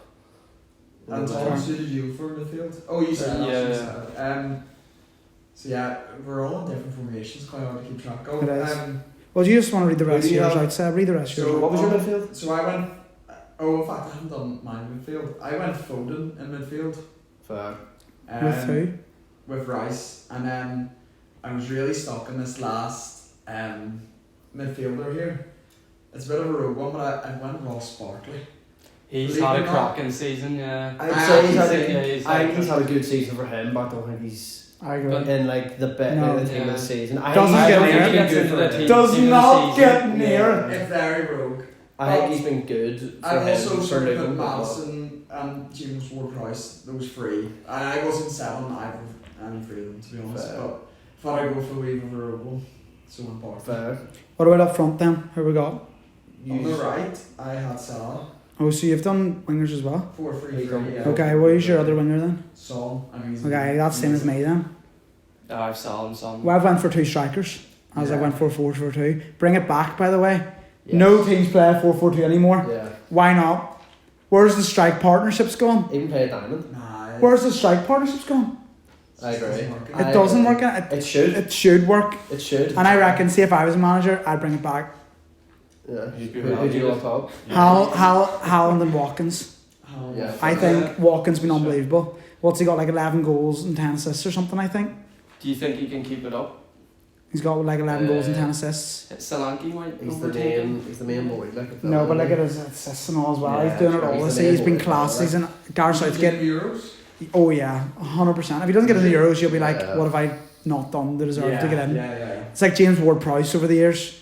And Thomas, who did you go for midfield? Oh, you said Yeah. that. So yeah, we're all in different formations. Quite hard to keep track of. It is. Well, do you just want to read the rest of do you yours have? out, Seb? Read the rest of yours. So What was your midfield? So I went. Oh, in fact, I haven't done my midfield. I went Foden in midfield. Fair. With who? With Rice, and then I was really stuck in this last midfielder here. It's a bit of a rogue one, but I went Ross Barkley. He's Believe had it a or not. cracking season, yeah. I'd I say he's had actually a, think- I think he's had a good season for him, but I don't think he's I agree. But- in like the best No. the team Yeah. of the season. Doesn't I get don't near think it. he's been Gets good into for the him. team. Does Team of the not season. get near it. It's very rogue. I think he's been good for I him. also for sort of Liverpool, put but- Madison and James Ward-Prowse, those 3. And I wasn't selling either of any 3 of them, to be honest. Fair. But thought I'd go for the wave of a rogue one. So went Barkley. Fair. What about up front then? Who we got? On the right, I had Salah. Oh, so you've done wingers as well? 4-3-3. Yeah. Okay, what is your other winger then? Son. I mean, he's Okay, that's same as me then. I have Salah and Son. Well, I went for 2 strikers, as I Yeah. went for 4-4-2. Bring it back, by the way. Yes. No teams play 4-4-2 anymore. Yeah. Why not? Where's the strike partnerships going? Even play a diamond. Nah. Where's the strike partnerships going? I agree. It doesn't work. It should. It should work. It should. And I reckon, see if I was a manager, I'd bring it back. Yeah. You'd be Who do you want top? Haaland and Watkins. Yeah. I think Watkins been unbelievable. What's he got, like 11 goals and 10 assists or something, I think? Do you think he can keep it up? He's got like 11 goals and 10 assists. Solanke might He's the overtake him. main. He's the main boy. Like No, but look at his assists and all as well. Yeah, He's doing it sure, all. he's See, the he's main been boy, class. like. He's in Gareth Southgate. Euros. Oh yeah, 100%. If he doesn't get in the Euros, you'll be like, Yeah. what have I not done to deserve to get in? Yeah. It's like James Ward-Prowse over the years.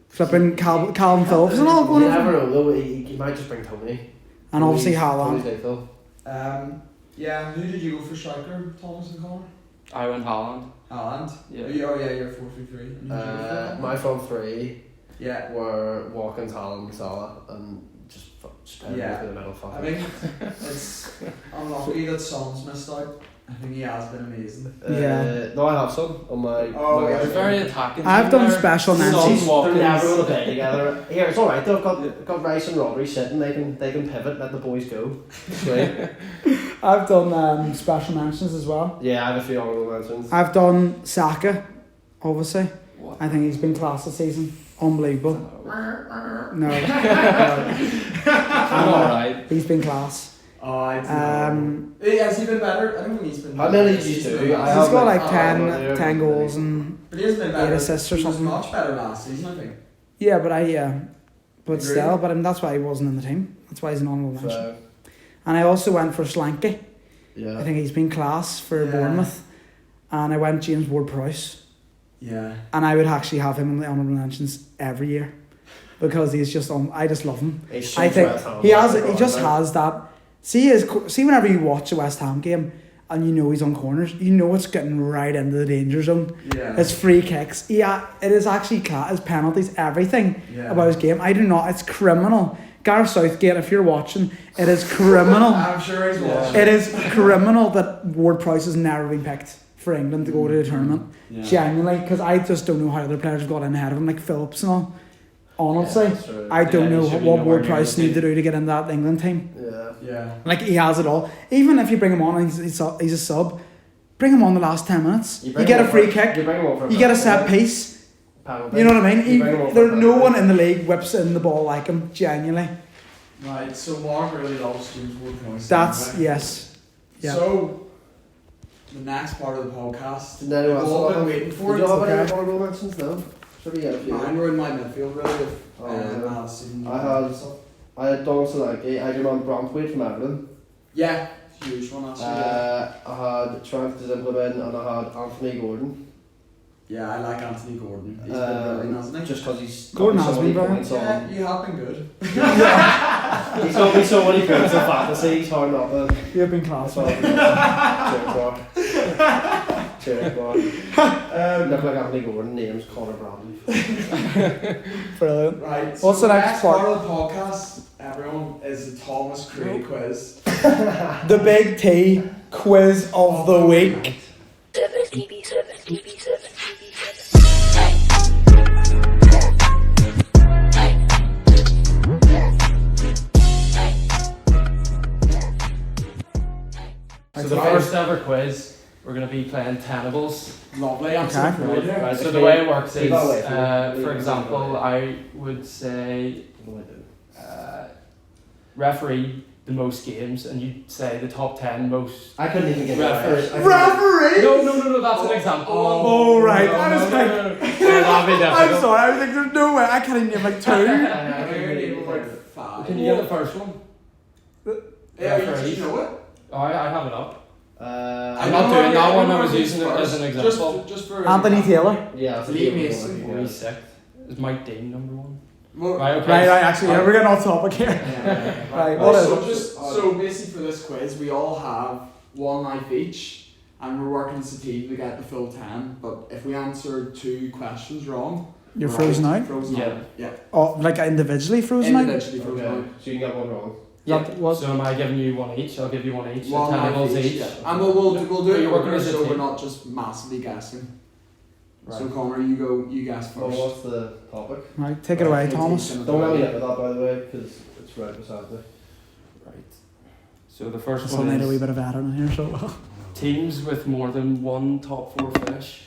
Flipping Calvin Phillips and all going You over. never know though. He might just bring Tony. And obviously Tony's Haaland. lethal. Yeah. Who did you go for striker? Thomas and Conor. I went Haaland. Haaland. Yeah. Oh yeah, you're 4-3-3. My front 3 Yeah. were Watkins, Haaland, Salah, and just Yeah. through the middle. Fuck I it. think it's unlucky that Son's missed out. I think he has been amazing. No, I have some on my. Oh, yeah. They're very attacking. I've done special Sons, mentions. They're never Watkins. gonna play together. Here, it's alright though. I've got Rice and Rodri sitting. They can pivot. Let the boys go. Sweet. I've done special mentions as well. Yeah, I have a few honourable mentions. I've done Saka, obviously. What? I think he's been class this season. Unbelievable. No. Alright. He's been class. Oh, I don't know. Has he been better? I don't think he's been How many did you do? He's got like 10 goals and But he has been better. 8 assists or He was something. much better last season, I think. yeah, but Agreed. still, that's why he wasn't in the team. That's why he's an honourable mention. So, And I also went for Slanky. yeah. I think he's been class for Yeah. Bournemouth. And I went James Ward-Prowse. Yeah. And I would actually have him in the honourable mentions every year because he's just I just love him. He's so I think West Ham. he just has that. See whenever you watch a West Ham game and you know he's on corners, you know it's getting right into the danger zone. Yeah. His free kicks, it is actually class. His penalties, everything about his game. I do not. It's criminal. Gareth Southgate, if you're watching, it is criminal. I'm sure he's watching. It is criminal that Ward-Prowse has never been picked for England to go to the tournament. Yeah. Genuinely, because I just don't know how other players have got in ahead of him, like Phillips and all. Honestly, that's true. I don't Yeah, know he should be what nowhere Ward-Prowse near the need to do to get in that England team. Yeah. Yeah. Like, he has it all. Even if you bring him on and he's a sub, bring him on the last 10 minutes. You bring get him a on free for- kick, You bring him on for you get a set penalty. piece. Penalty. You know what I mean? You bring him on for There's no penalty. one in the league whips in the ball like him, genuinely. Right, so Mark really loves James Ward-Prowse. That's, anyway. yes. Yeah. So, the next part of the podcast, Did anyone we've else all have been any- waiting for Did it. you have any okay. honourable mentions? No. Should we get a few? Mine were in my midfield, really. With, yeah. Madison, I had Don Solanke, I had your man Brantwaite from Everton. Yeah, huge one actually. Yeah. I had Trent Zimpleman and I had Anthony Gordon. Yeah, I like Anthony Gordon. He's been brilliant, hasn't he? Just because he's Gordon got has so many been points Yeah, on. you have been good. He's got me so many points in fantasy, he's hard not to. You've been class. That's all. Cheers, boy. Look like Anthony Gordon, name's Conor Bradley. Brilliant. Right. So What's the next part? part of the podcast, everyone, is the Thomas Craig quiz. The Big T quiz of the week. So the first ever quiz, we're going to be playing Tenables. Lovely. I'm Okay. so proud here. Right, so the way it works is, Leave that away from me. for example, I would say referee the most games, and you'd say the top 10 most. I couldn't even get Referee. it. Referee? No, that's an example. Oh, right. No, I was no, like- no, no. Yeah, that'd be I'm difficult. sorry, I was like, there's no way. I can't even name like two. I think we need about 5. Can you get the first one? Yeah, referee? you know it? Oh, I have it up. I'm not doing that one, I was using it as an example. Just for Anthony Taylor. Yeah, that's a Lee good one. Mason. Or he's sixth. Is Mike Dean number 1? Well, Right, okay. Right, actually, yeah, we're getting off topic here. Yeah. Right, Well, what is so it? just so basically for this quiz, we all have 1 life each, and we're working as a team to get the full 10. But if we answer 2 questions wrong, You're we're frozen out? Frozen Yeah. out. Yeah. Oh, like individually frozen out? Individually frozen Okay, out. so you can get one wrong. Yeah. What? So am I giving you 1 each? I'll give you 1 each. So One life Tenables each. Yeah. And we'll do it in You're working order, as a so we're team. not just massively guessing. Right. So Conor, you guess Well, first. what's the topic? Right, take it away, Thomas. Don't let me get with that, by the way, because it's right beside me. Right. So the first I still one need a wee is bit of editing here, so. teams with more than 1 top 4 finish.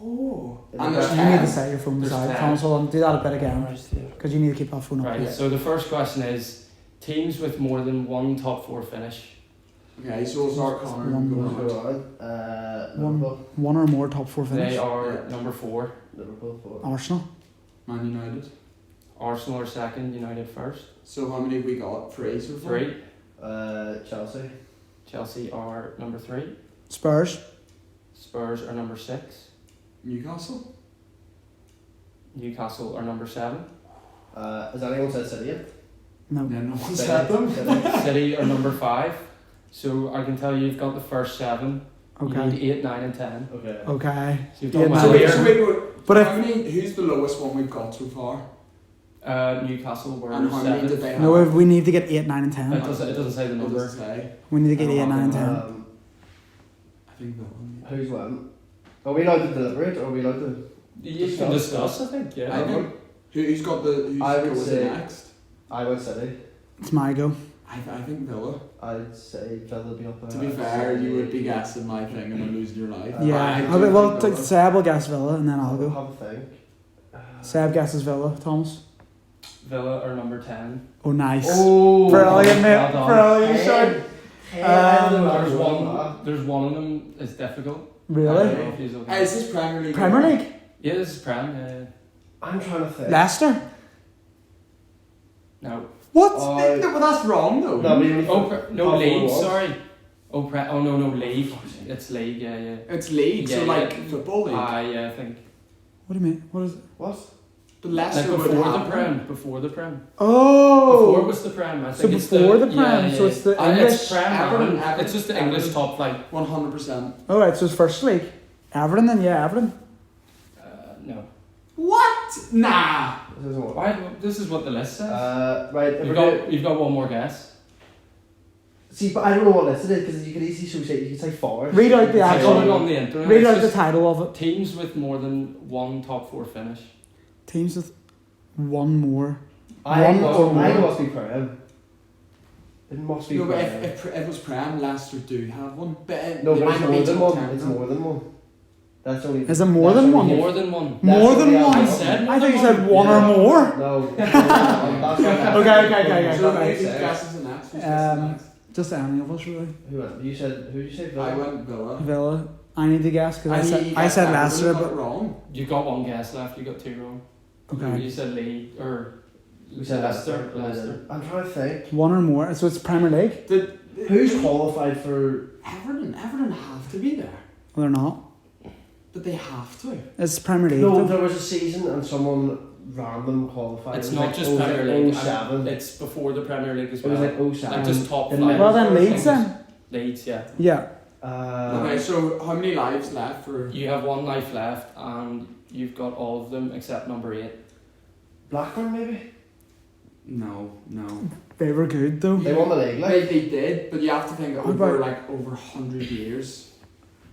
Oh. And And there's there's You need to 10. set your phone There's beside 10. Thomas. Hold on, do that a bit again. Right, yeah. Because you need to keep that phone up. Right, here. so the first question is teams with more than 1 top 4 finish. Okay, so we'll start Conor. One Go more. on. Liverpool. One or more top 4 They finish. are Yeah. number 4. Liverpool 4. Arsenal. Man United. Arsenal are second, United first. So how many have we got? 3 so far? 3. Chelsea. Chelsea are number 3. Spurs. Spurs are number 6. Newcastle. Newcastle are number 7. Has anyone said City yet? No. Yeah, no one City. said them. City. City are number 5. So I can tell you you've got the first 7. You Okay. need 8, 9 and 10. Okay. Okay. So you've done Yeah, well So wait, here. wait. But How many? Who's the lowest one we've got so far? Newcastle were And how many did 7th. they have? No, we need to get 8, 9 and 10. It doesn't say the It number. doesn't say. We need to get I don't 8, 9 and 10. I think Villa. Who's when? Are we allowed to deliberate or are we allowed to? You can discuss, I think, yeah. I think who's I would going say- next? I would City. It's my go. I think Villa. I'd say Villa would be up there. To be I'd fair, say- you would be guessing my thing and then losing your life. I Yeah. do Okay, well, think Villa. Seb will guess Villa and then I'll I'll go. have a think. Seb guesses Villa. Thomas. Villa are number 10. Oh, nice. Oh, Brilliant, mate. well done. Brilliant shout. There's one of them is difficult. I don't Really? know if he's okay. Is this Premier League? Premier League. Yeah, this is Prem. Yeah. I'm trying to think. Leicester. No. What? Well, that's wrong though. No, I mean, No, League, sorry. No, League. It's League, yeah. It's League, so Yeah, like yeah. football league. Yeah, I think. What do you mean? What is it? What? But Like Leicester would before have the Prem. Before the Prem. Oh. Before was the Prem. I So think it's before the the Prem, so it's the It's English- Prem. Everton, man. It's just the Everton. English top flight. 100%. All right, so it's first league. Everton then, yeah, Everton. No. What? Nah. This isn't what. Why? This is what the list says. Right, if You've we're got one more guess. See, but I don't know what list it is because you could easily say, you could say Forest. Read out the I got it actual. on the internet. Read It's out the just title of it. teams with more than one top 4 finish. Teams with one more. I One must, or I more. must be Prem. It must be No, but Prem. if it was Prem, Leicester do have one. But No, they but it's might be more than top one. 10 It's now. more than one. That's only. Is it more that's than only- one? More than one. More than only one. I said I think you said one or Yeah. more. No. That's Okay. So Okay. whose guesses the next? Who's guessing Um, next? Just any of us really. Who went? You said. Who did you say? Villa? I went Villa. Villa. I need to guess because And he I said guessed Leicester, Everton, but wrong. You got one guess left. You got 2 wrong. okay. You said League or We said Leicester. Leicester. I'm trying to think. One or more. So it's Premier League. Who's qualified for? Everton have to be there, Well, they're not. but they have to. It's Premier League. No, though. there was a season and someone random qualified. It's It was not like just Premier League. 07. It's before the Premier League as It was well. like 07. Like just top Didn't flight. it? Well then Leeds then. Leeds, yeah. Yeah. Okay, so how many lives left for? You have 1 life left, and you've got all of them except number 8. Blackburn maybe. No. They were good though. They won the league. Like. They did, but you have to think How over about- like over 100 years.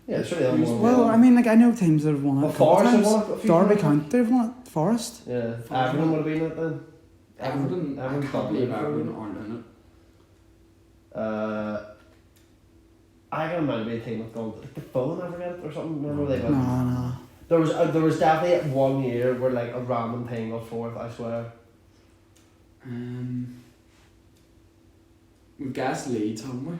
Yeah, sure they won. Well, I mean, like I know teams that have won it. Well, a couple Forest have times. won it a few Derby times. County have won it. Forest. Yeah, Forest. Everton would have been it then. Everton, I Everton can't believe probably- Everton aren't in it. I can remember being a team that's gone. Did Fulham ever get it or something? Remember they went. No. There was definitely 1 year where like a random team got 4th. I swear. We've guessed Leeds, haven't we?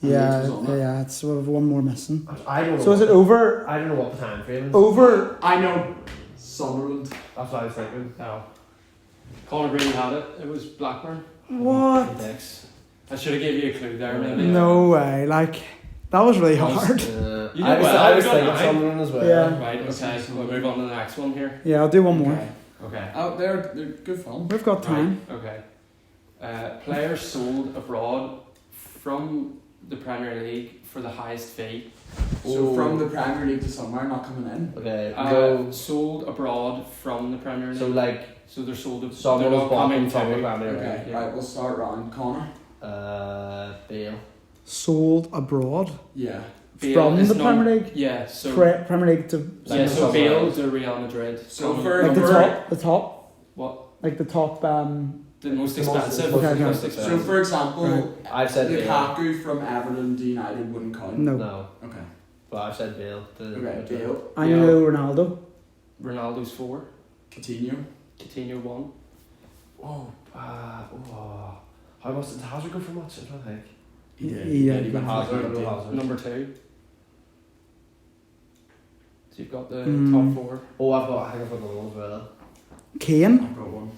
Yeah, Leeds was on it. yeah. It's sort of one more missing. I don't know. So is it over? I don't know what the time frame is. Over. I know Sunderland. That's what I was thinking. No. Conor Brady had it. It was Blackburn. What? Index. I should have gave you a clue there, maybe. No way. Like that was really hard. You I did was, well, I was you got thinking nine. Sunderland as well. Yeah. Right, okay. We'll move on to the next one here. Yeah, I'll do one more. Okay. Oh, they're good fun. We've got time. Right, okay. Players sold abroad from the Premier League for the highest fee. So from the Premier League to somewhere, not coming in. Okay. Go. Sold abroad from the Premier League. So like So they're sold. someone they're was not bought coming from the to. Premier League. Okay, yeah. right, we'll start round. Connor. Bale. Sold abroad Yeah. Bale from is the not- Premier League. Yeah. So Premier League to yeah. So Like Bale to Real Madrid. So Coming- for- like the Number- top, the top, what? like the top. The most The most expensive. Okay, okay. Most So expensive. for example, I've said Bale. Lukaku from Everton to United wouldn't count. No, No. Okay. But I've said Bale. Okay, Bale. I Yeah. know Ronaldo. Ronaldo's 4. Coutinho. Coutinho 1. Oh. How much did Hazard go for much? I'm trying to think. Yeah, He went yeah. for Hazard. 20. Hazard. Number 2. So you've got the Mm. top 4. Oh, I think I've got another one as well. Kane. I've got one.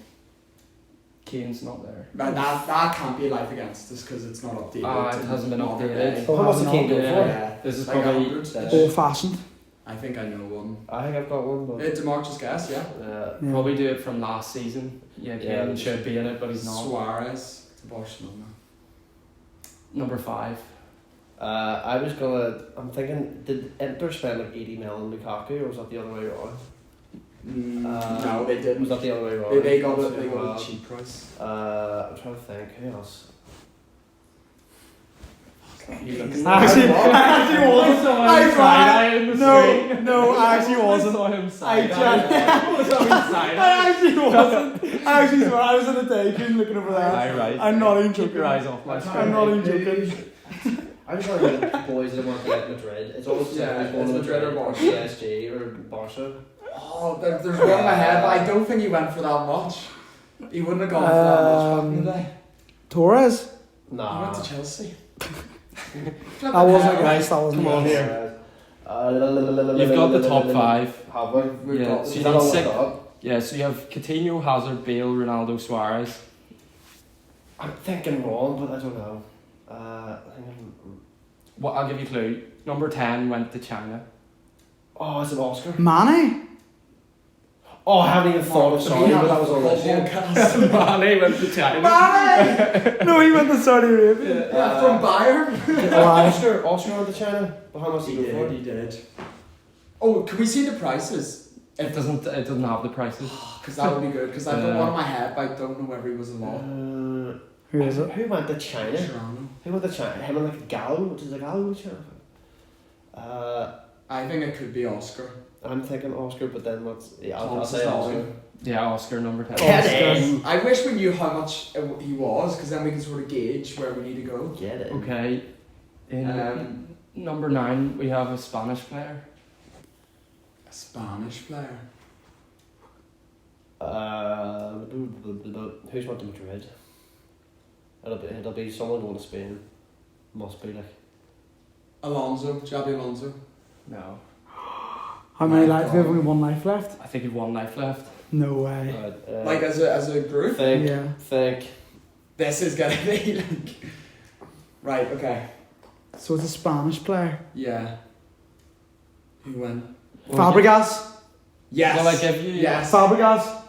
Kane's not there. But that can't be life against us because it's not updated. It to hasn't been modern updated. day. Oh, How much has did it Kane go not? for? Yeah. This is Like probably 100. Old fashioned. I think I know one. I think I've got one, but DeMarcus guess, yeah. Yeah. probably do it from last season. Yeah, Kane Yeah. should be in it, but he's not. Suarez to Barcelona. Number 5. I'm thinking, did Inter spend like 80 million on Lukaku, or was that the other way around? No, they didn't. Was that the other way around? They got a cheap price. I'm trying to think, who else? You look I actually wasn't. I tried. No, No, I actually wasn't. saw him I side. tried. I actually wasn't. I actually swear I was in a daydream looking over there. Aye, right. I'm not even Keep joking. your eyes off my I'm not even joking. I just want to get boys that want to get Madrid. It's always Yeah, going it's to Madrid or Barca. PSG or Barca. Oh, there's one in my head, but I don't think he went for that much. He wouldn't have gone for that much back in the day. Torres? He Nah. went to Chelsea. That wasn't nice. That wasn't Come on nice. here. You've got the top 5. Have we? We've Yeah, got so Is you that need all 6. we've got? Yeah, so you have Coutinho, Hazard, Bale, Ronaldo, Suarez. I'm thinking wrong, but I don't know. Well, I'll give you a clue. Number 10 went to China. Oh, is it Oscar? Mane? Oh, I haven't even thought of Saudi, but that was all right. Mane went to China. Mane! No, he went to Saudi Arabia. Yeah, from Bayern. Oh, Oscar went to China. But how much did he go for? He did. Oh, can we see the prices? It doesn't have the prices. Because that would be good. Because I've got one in my head, but I don't know whether he was a lot. Who is it? Who went to China? Toronto. Who went to China? Him and like Gallo, which is a Gallo China. I think it could be Oscar. I'm thinking Oscar, but then what's? Yeah, I'll Thomas say is Oscar. nine. Yeah, Oscar number 10. Get in. I wish we knew how much he was, because then we can sort of gauge where we need to go. Get it. Okay. In number 9, we have a Spanish player. A Spanish player. Who's went to Madrid? It'll be someone going to Spain. Must be like. Alonso. Xabi Alonso. No. How many lives? We have only one life left. I think you've 1 life left. No way. Like as a group. Think. This is gonna be like. Right. Okay. So it's a Spanish player. Yeah. Who won? Fabregas. Yes. Will I give you? Yes. Fabregas.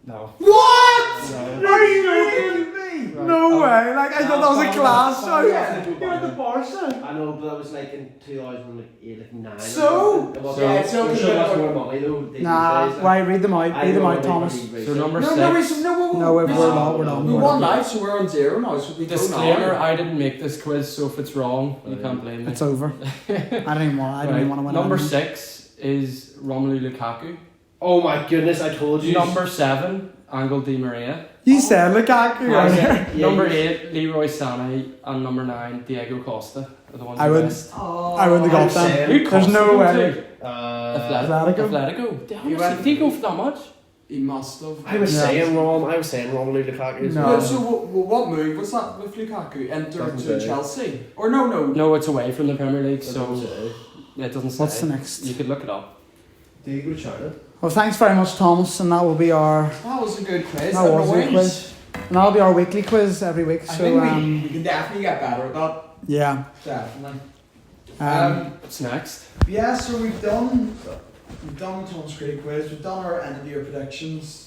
No. What? No. Are you joking me? Right. No way. Like I thought that was a class show. Yeah. You went to Barca. I know, but that was like in 2008, like 9. So? It was Yeah, so there's we so much got- more money though. these Nah. days, like. Why read them out? I Read them know out, what Thomas. they So number 6. No, we're not. We won live, so we're on 0 now. So we go Disclaimer, now. I didn't make this quiz, so if it's wrong, you can't blame me. It's over. I don't even want to win. Number anything. 6 is Romelu Lukaku. Oh my goodness, I told you. Number 7, Angel Di Maria. You said Lukaku. Yeah, Number you- 8, Leroy Sané. And number 9, Diego Costa. Are the ones I you would- missed. I wouldn't have got them. Who There's Costa no go way. to? Atletico? Atletico. He went- Did he go for that much? He must have. I was Yeah. saying wrong. I was saying wrong. Lukaku. No. Well, so what move was that with Lukaku? Enter Doesn't to say. Chelsea? Or no. No, it's away from the Premier League, so it doesn't say. What's the next? You could look it up. Do you go to China? Well, thanks very much, Thomas, and that will be our. That was a good quiz. That was a Annoying. quiz. And that'll be our weekly quiz every week. I So think we can definitely get better at that. yeah. Definitely. What's next? Yeah, so we've done the Thomas Creek quiz, we've done our end of year predictions.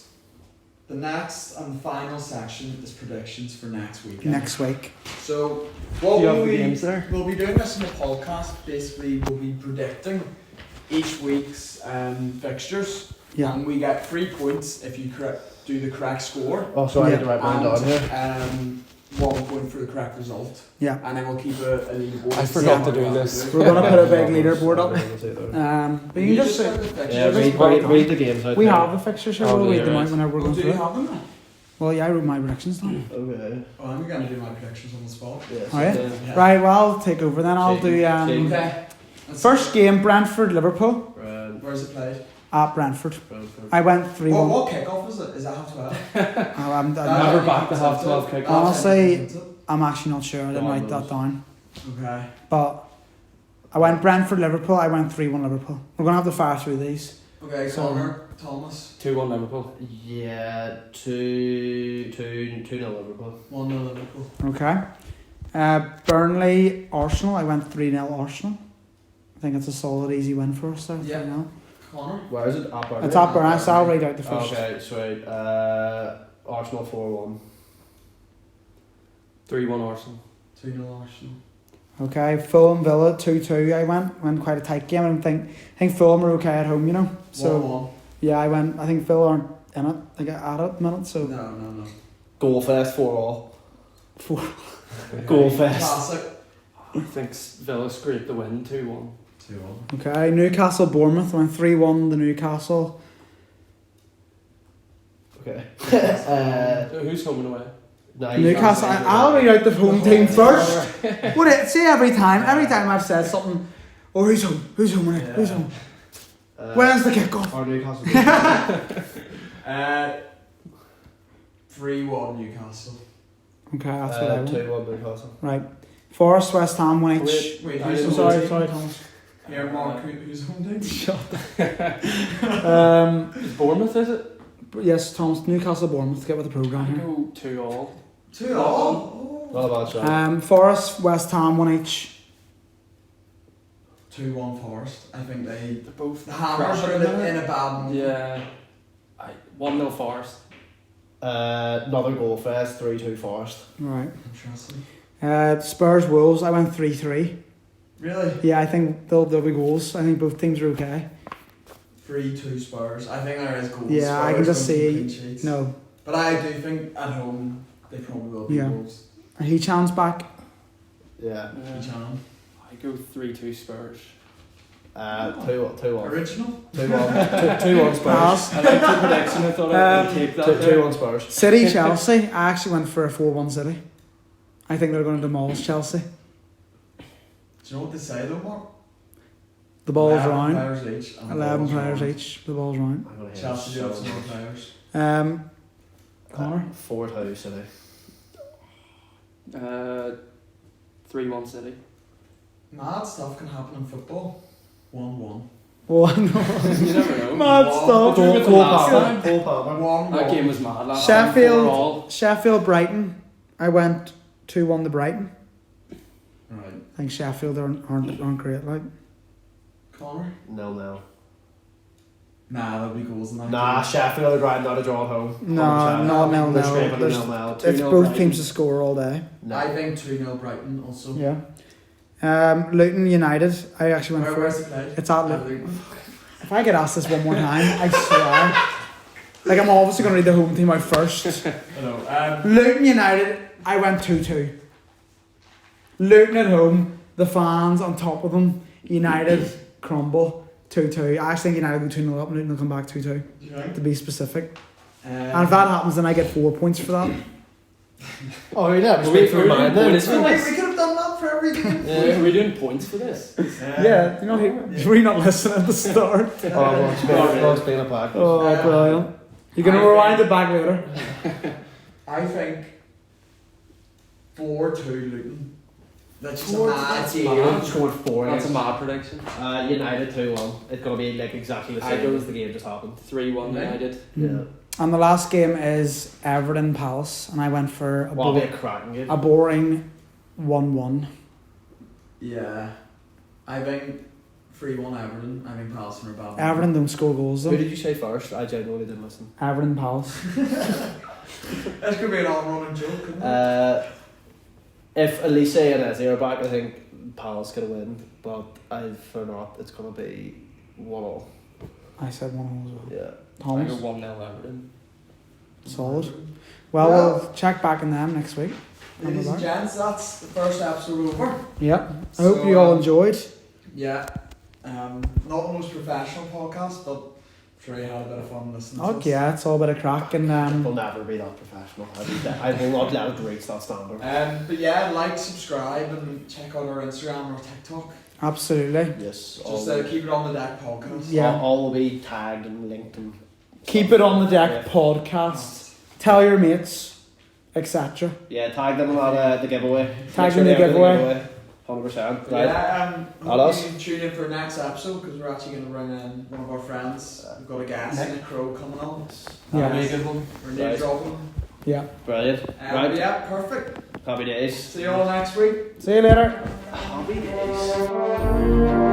The next and final section is predictions for next weekend. Next week. So what Do you have will the we games there? we'll be doing this in the podcast. Basically, we'll be predicting each week's fixtures. Yeah. And we get 3 points if you do the correct score. Oh, so I Yeah. need to write mine down here. And 1 point for the correct result. Yeah. And then we'll keep a leaderboard. I forgot to to do this. We're gonna put a big leaderboard up. But you can just put say the fixtures. Yeah, read the games out we there. have the fixtures here. Oh, We'll read yeah, them right. out whenever we're Oh, going do through you it. have them? Well, yeah, I wrote my predictions down. Okay. Oh, I'm going to do my predictions on the spot. Alright. Yeah. Right. Well, I'll take over then. I'll do Okay. first game Brentford Liverpool Where's it played? at Brentford. I went 3-1. What kickoff is it? Is that half 12? I'm Never back to half 12 kick. Honestly, I'm actually not sure. I didn't write that down. Okay. But I went Brentford Liverpool. I went 3-1 Liverpool. We're gonna have to fire through these. Okay, So- Conor, Thomas, 2-1 Liverpool. Yeah, 2-0 Liverpool. 1-0 Liverpool. Okay. Burnley Arsenal. I went 3-0 Arsenal. I think it's a solid, easy win for us there. Yeah. 3-0. Conor? Where is it? At Burnley? It's at Burnley. So I'll read out the first. Okay, sweet. Arsenal 4-1. 3-1 Arsenal. 2-0 Arsenal. Okay. Fulham Villa 2-2. I went quite a tight game. I think Fulham are okay at home. You know. So 1-1. yeah, I went. I think Villa aren't in it. They get at it at the minute. So No. Goal fest 4-all. four. Goal fest. Classic. I think Villa scraped the win 2-1. 2-1. Okay, Newcastle Bournemouth went 3-1 to Newcastle. Okay. Who's home and away? Newcastle. I'll read out the home team first. What it? See every time I've said something. Oh, who's home? Who's home? Yeah. Who's home? When's the kickoff? Or Newcastle. 3-1 Newcastle. Okay, that's what I want. 2-1 Newcastle. Right. Forest West Ham 1 each. Wait, I who's didn't- home team? Sorry, Thomas. Here, Mark, who's home team? It's Bournemouth, is it? Yes, Thomas. Newcastle Bournemouth. Get with the I programme here. go 2-2. 2-0. Not a bad shot. Forest West Ham 1 each. 2-1 Forest. I think They're both the Hammers are in a bad mood. Yeah. 1-0 Forest. Another goal fest, 3-2 Forest. Right. Interesting. Spurs Wolves. I went 3-3. Really? Yeah, I think there'll be goals. I think both teams are okay. 3-2 Spurs. I think there is goals. Yeah, I can Spurs just don't see- keep clean sheets. No. But I do think at home they probably will be Yeah. goals. And Hechan's back. Yeah. Hechan. I go 3-2 Spurs. 2-1. Original? 2-1 Spurs. Pass. I like the prediction. I thought I would take that. 2-1 Spurs. City Chelsea. I actually went for a 4-1 City. I think they're going to demolish Chelsea. Do you know what they say though, Mark? The ball's 11 round. players each. and the 11 ball's players round. each. The ball's round. I'm gonna hit Chelsea do so have some more much. players. Connor. 4-2 City. 3-1 City. Mad stuff can happen in football. 1-1. 1-1. You never know. Mad Wow. stuff. Drew with them last time. Cole Palmer. 1-1. That game was mad last Sheffield. time. 4-4. Sheffield Brighton. I went 2-1 to Brighton. Right. I think Sheffield aren't great. Like. Conor? 0-0. Nah, there'll be goals in that Nah, game. Sheffield are grinding out a draw at home. No, 100%. no. They're scraping the There's- 0-0. It's 2-0 both Brighton. teams to score all day. No. I think 2-0 Brighton also. Yeah. Luton United. I actually went for Where's it. the play? It's at Luton. If I get asked this one more time, I swear. Like, I'm obviously going to read the home team out first. Hello. Luton United, I went 2-2. Luton at home, the fans on top of them. United crumble 2-2. I actually think United go 2-0 up, Luton will come back 2-2, Do you think? to be specific. And if that happens, then I get 4 points for that. Oh, yeah, Are we speak for mine then. doing we could have done that for every game. Are we doing points for this? Yeah, you know, were you not listening at the start? Oh, well, it's been a pack. Oh, brilliant. You're going to rewind it back later. I think 4-2 Luton. That's just a 4-2, mad that's game. mad. Scored 4. That's a yes. mad prediction. United 2-1. It's going to be like exactly the I same go- as the game just happened. 3-1 Okay. United. Yeah. And the last game is Everton Palace, and I went for a, Well, it'll be a cracking game. a boring 1-1. Yeah. I think 3-1 Everton. I think Palace are bad. Everton don't score goals Who though. did you say first? I genuinely didn't listen. Everton Palace. This could be an all-running joke, couldn't it? If Elise and Eze are back, I think Palace could win. But if they're not, it's going to be 1-1. I said 1-1 as well. Yeah. I go Thomas, 1-0 Everton. solid. Well, we'll check back on them next week. Ladies and gents, that's the first episode over. Yeah. I hope you all enjoyed. Yeah. Not the most professional podcast, but I'm sure you had a bit of fun listening to Oh us. yeah, it's all a bit of crack and We'll never be that professional. I will not let it reach that standard. But yeah, like, subscribe, and check out our Instagram or TikTok. absolutely. Yes. Just keep it on the deck podcast. Yeah. All will be tagged and linked and Keep it on the deck podcast. Tell your mates, etc. yeah, tag them on the giveaway. Tag Make them in the they're giveaway. 100%. Right. Yeah, Hello. hope you tune in for next episode because we're actually going to bring in one of our friends. We've got a guest, Nick Crow, coming on. Yeah. That'll be a good one. We're name Right. dropping. Yeah. Brilliant. But Right. yeah, perfect. Happy days. See you all next week. See you later. Happy days.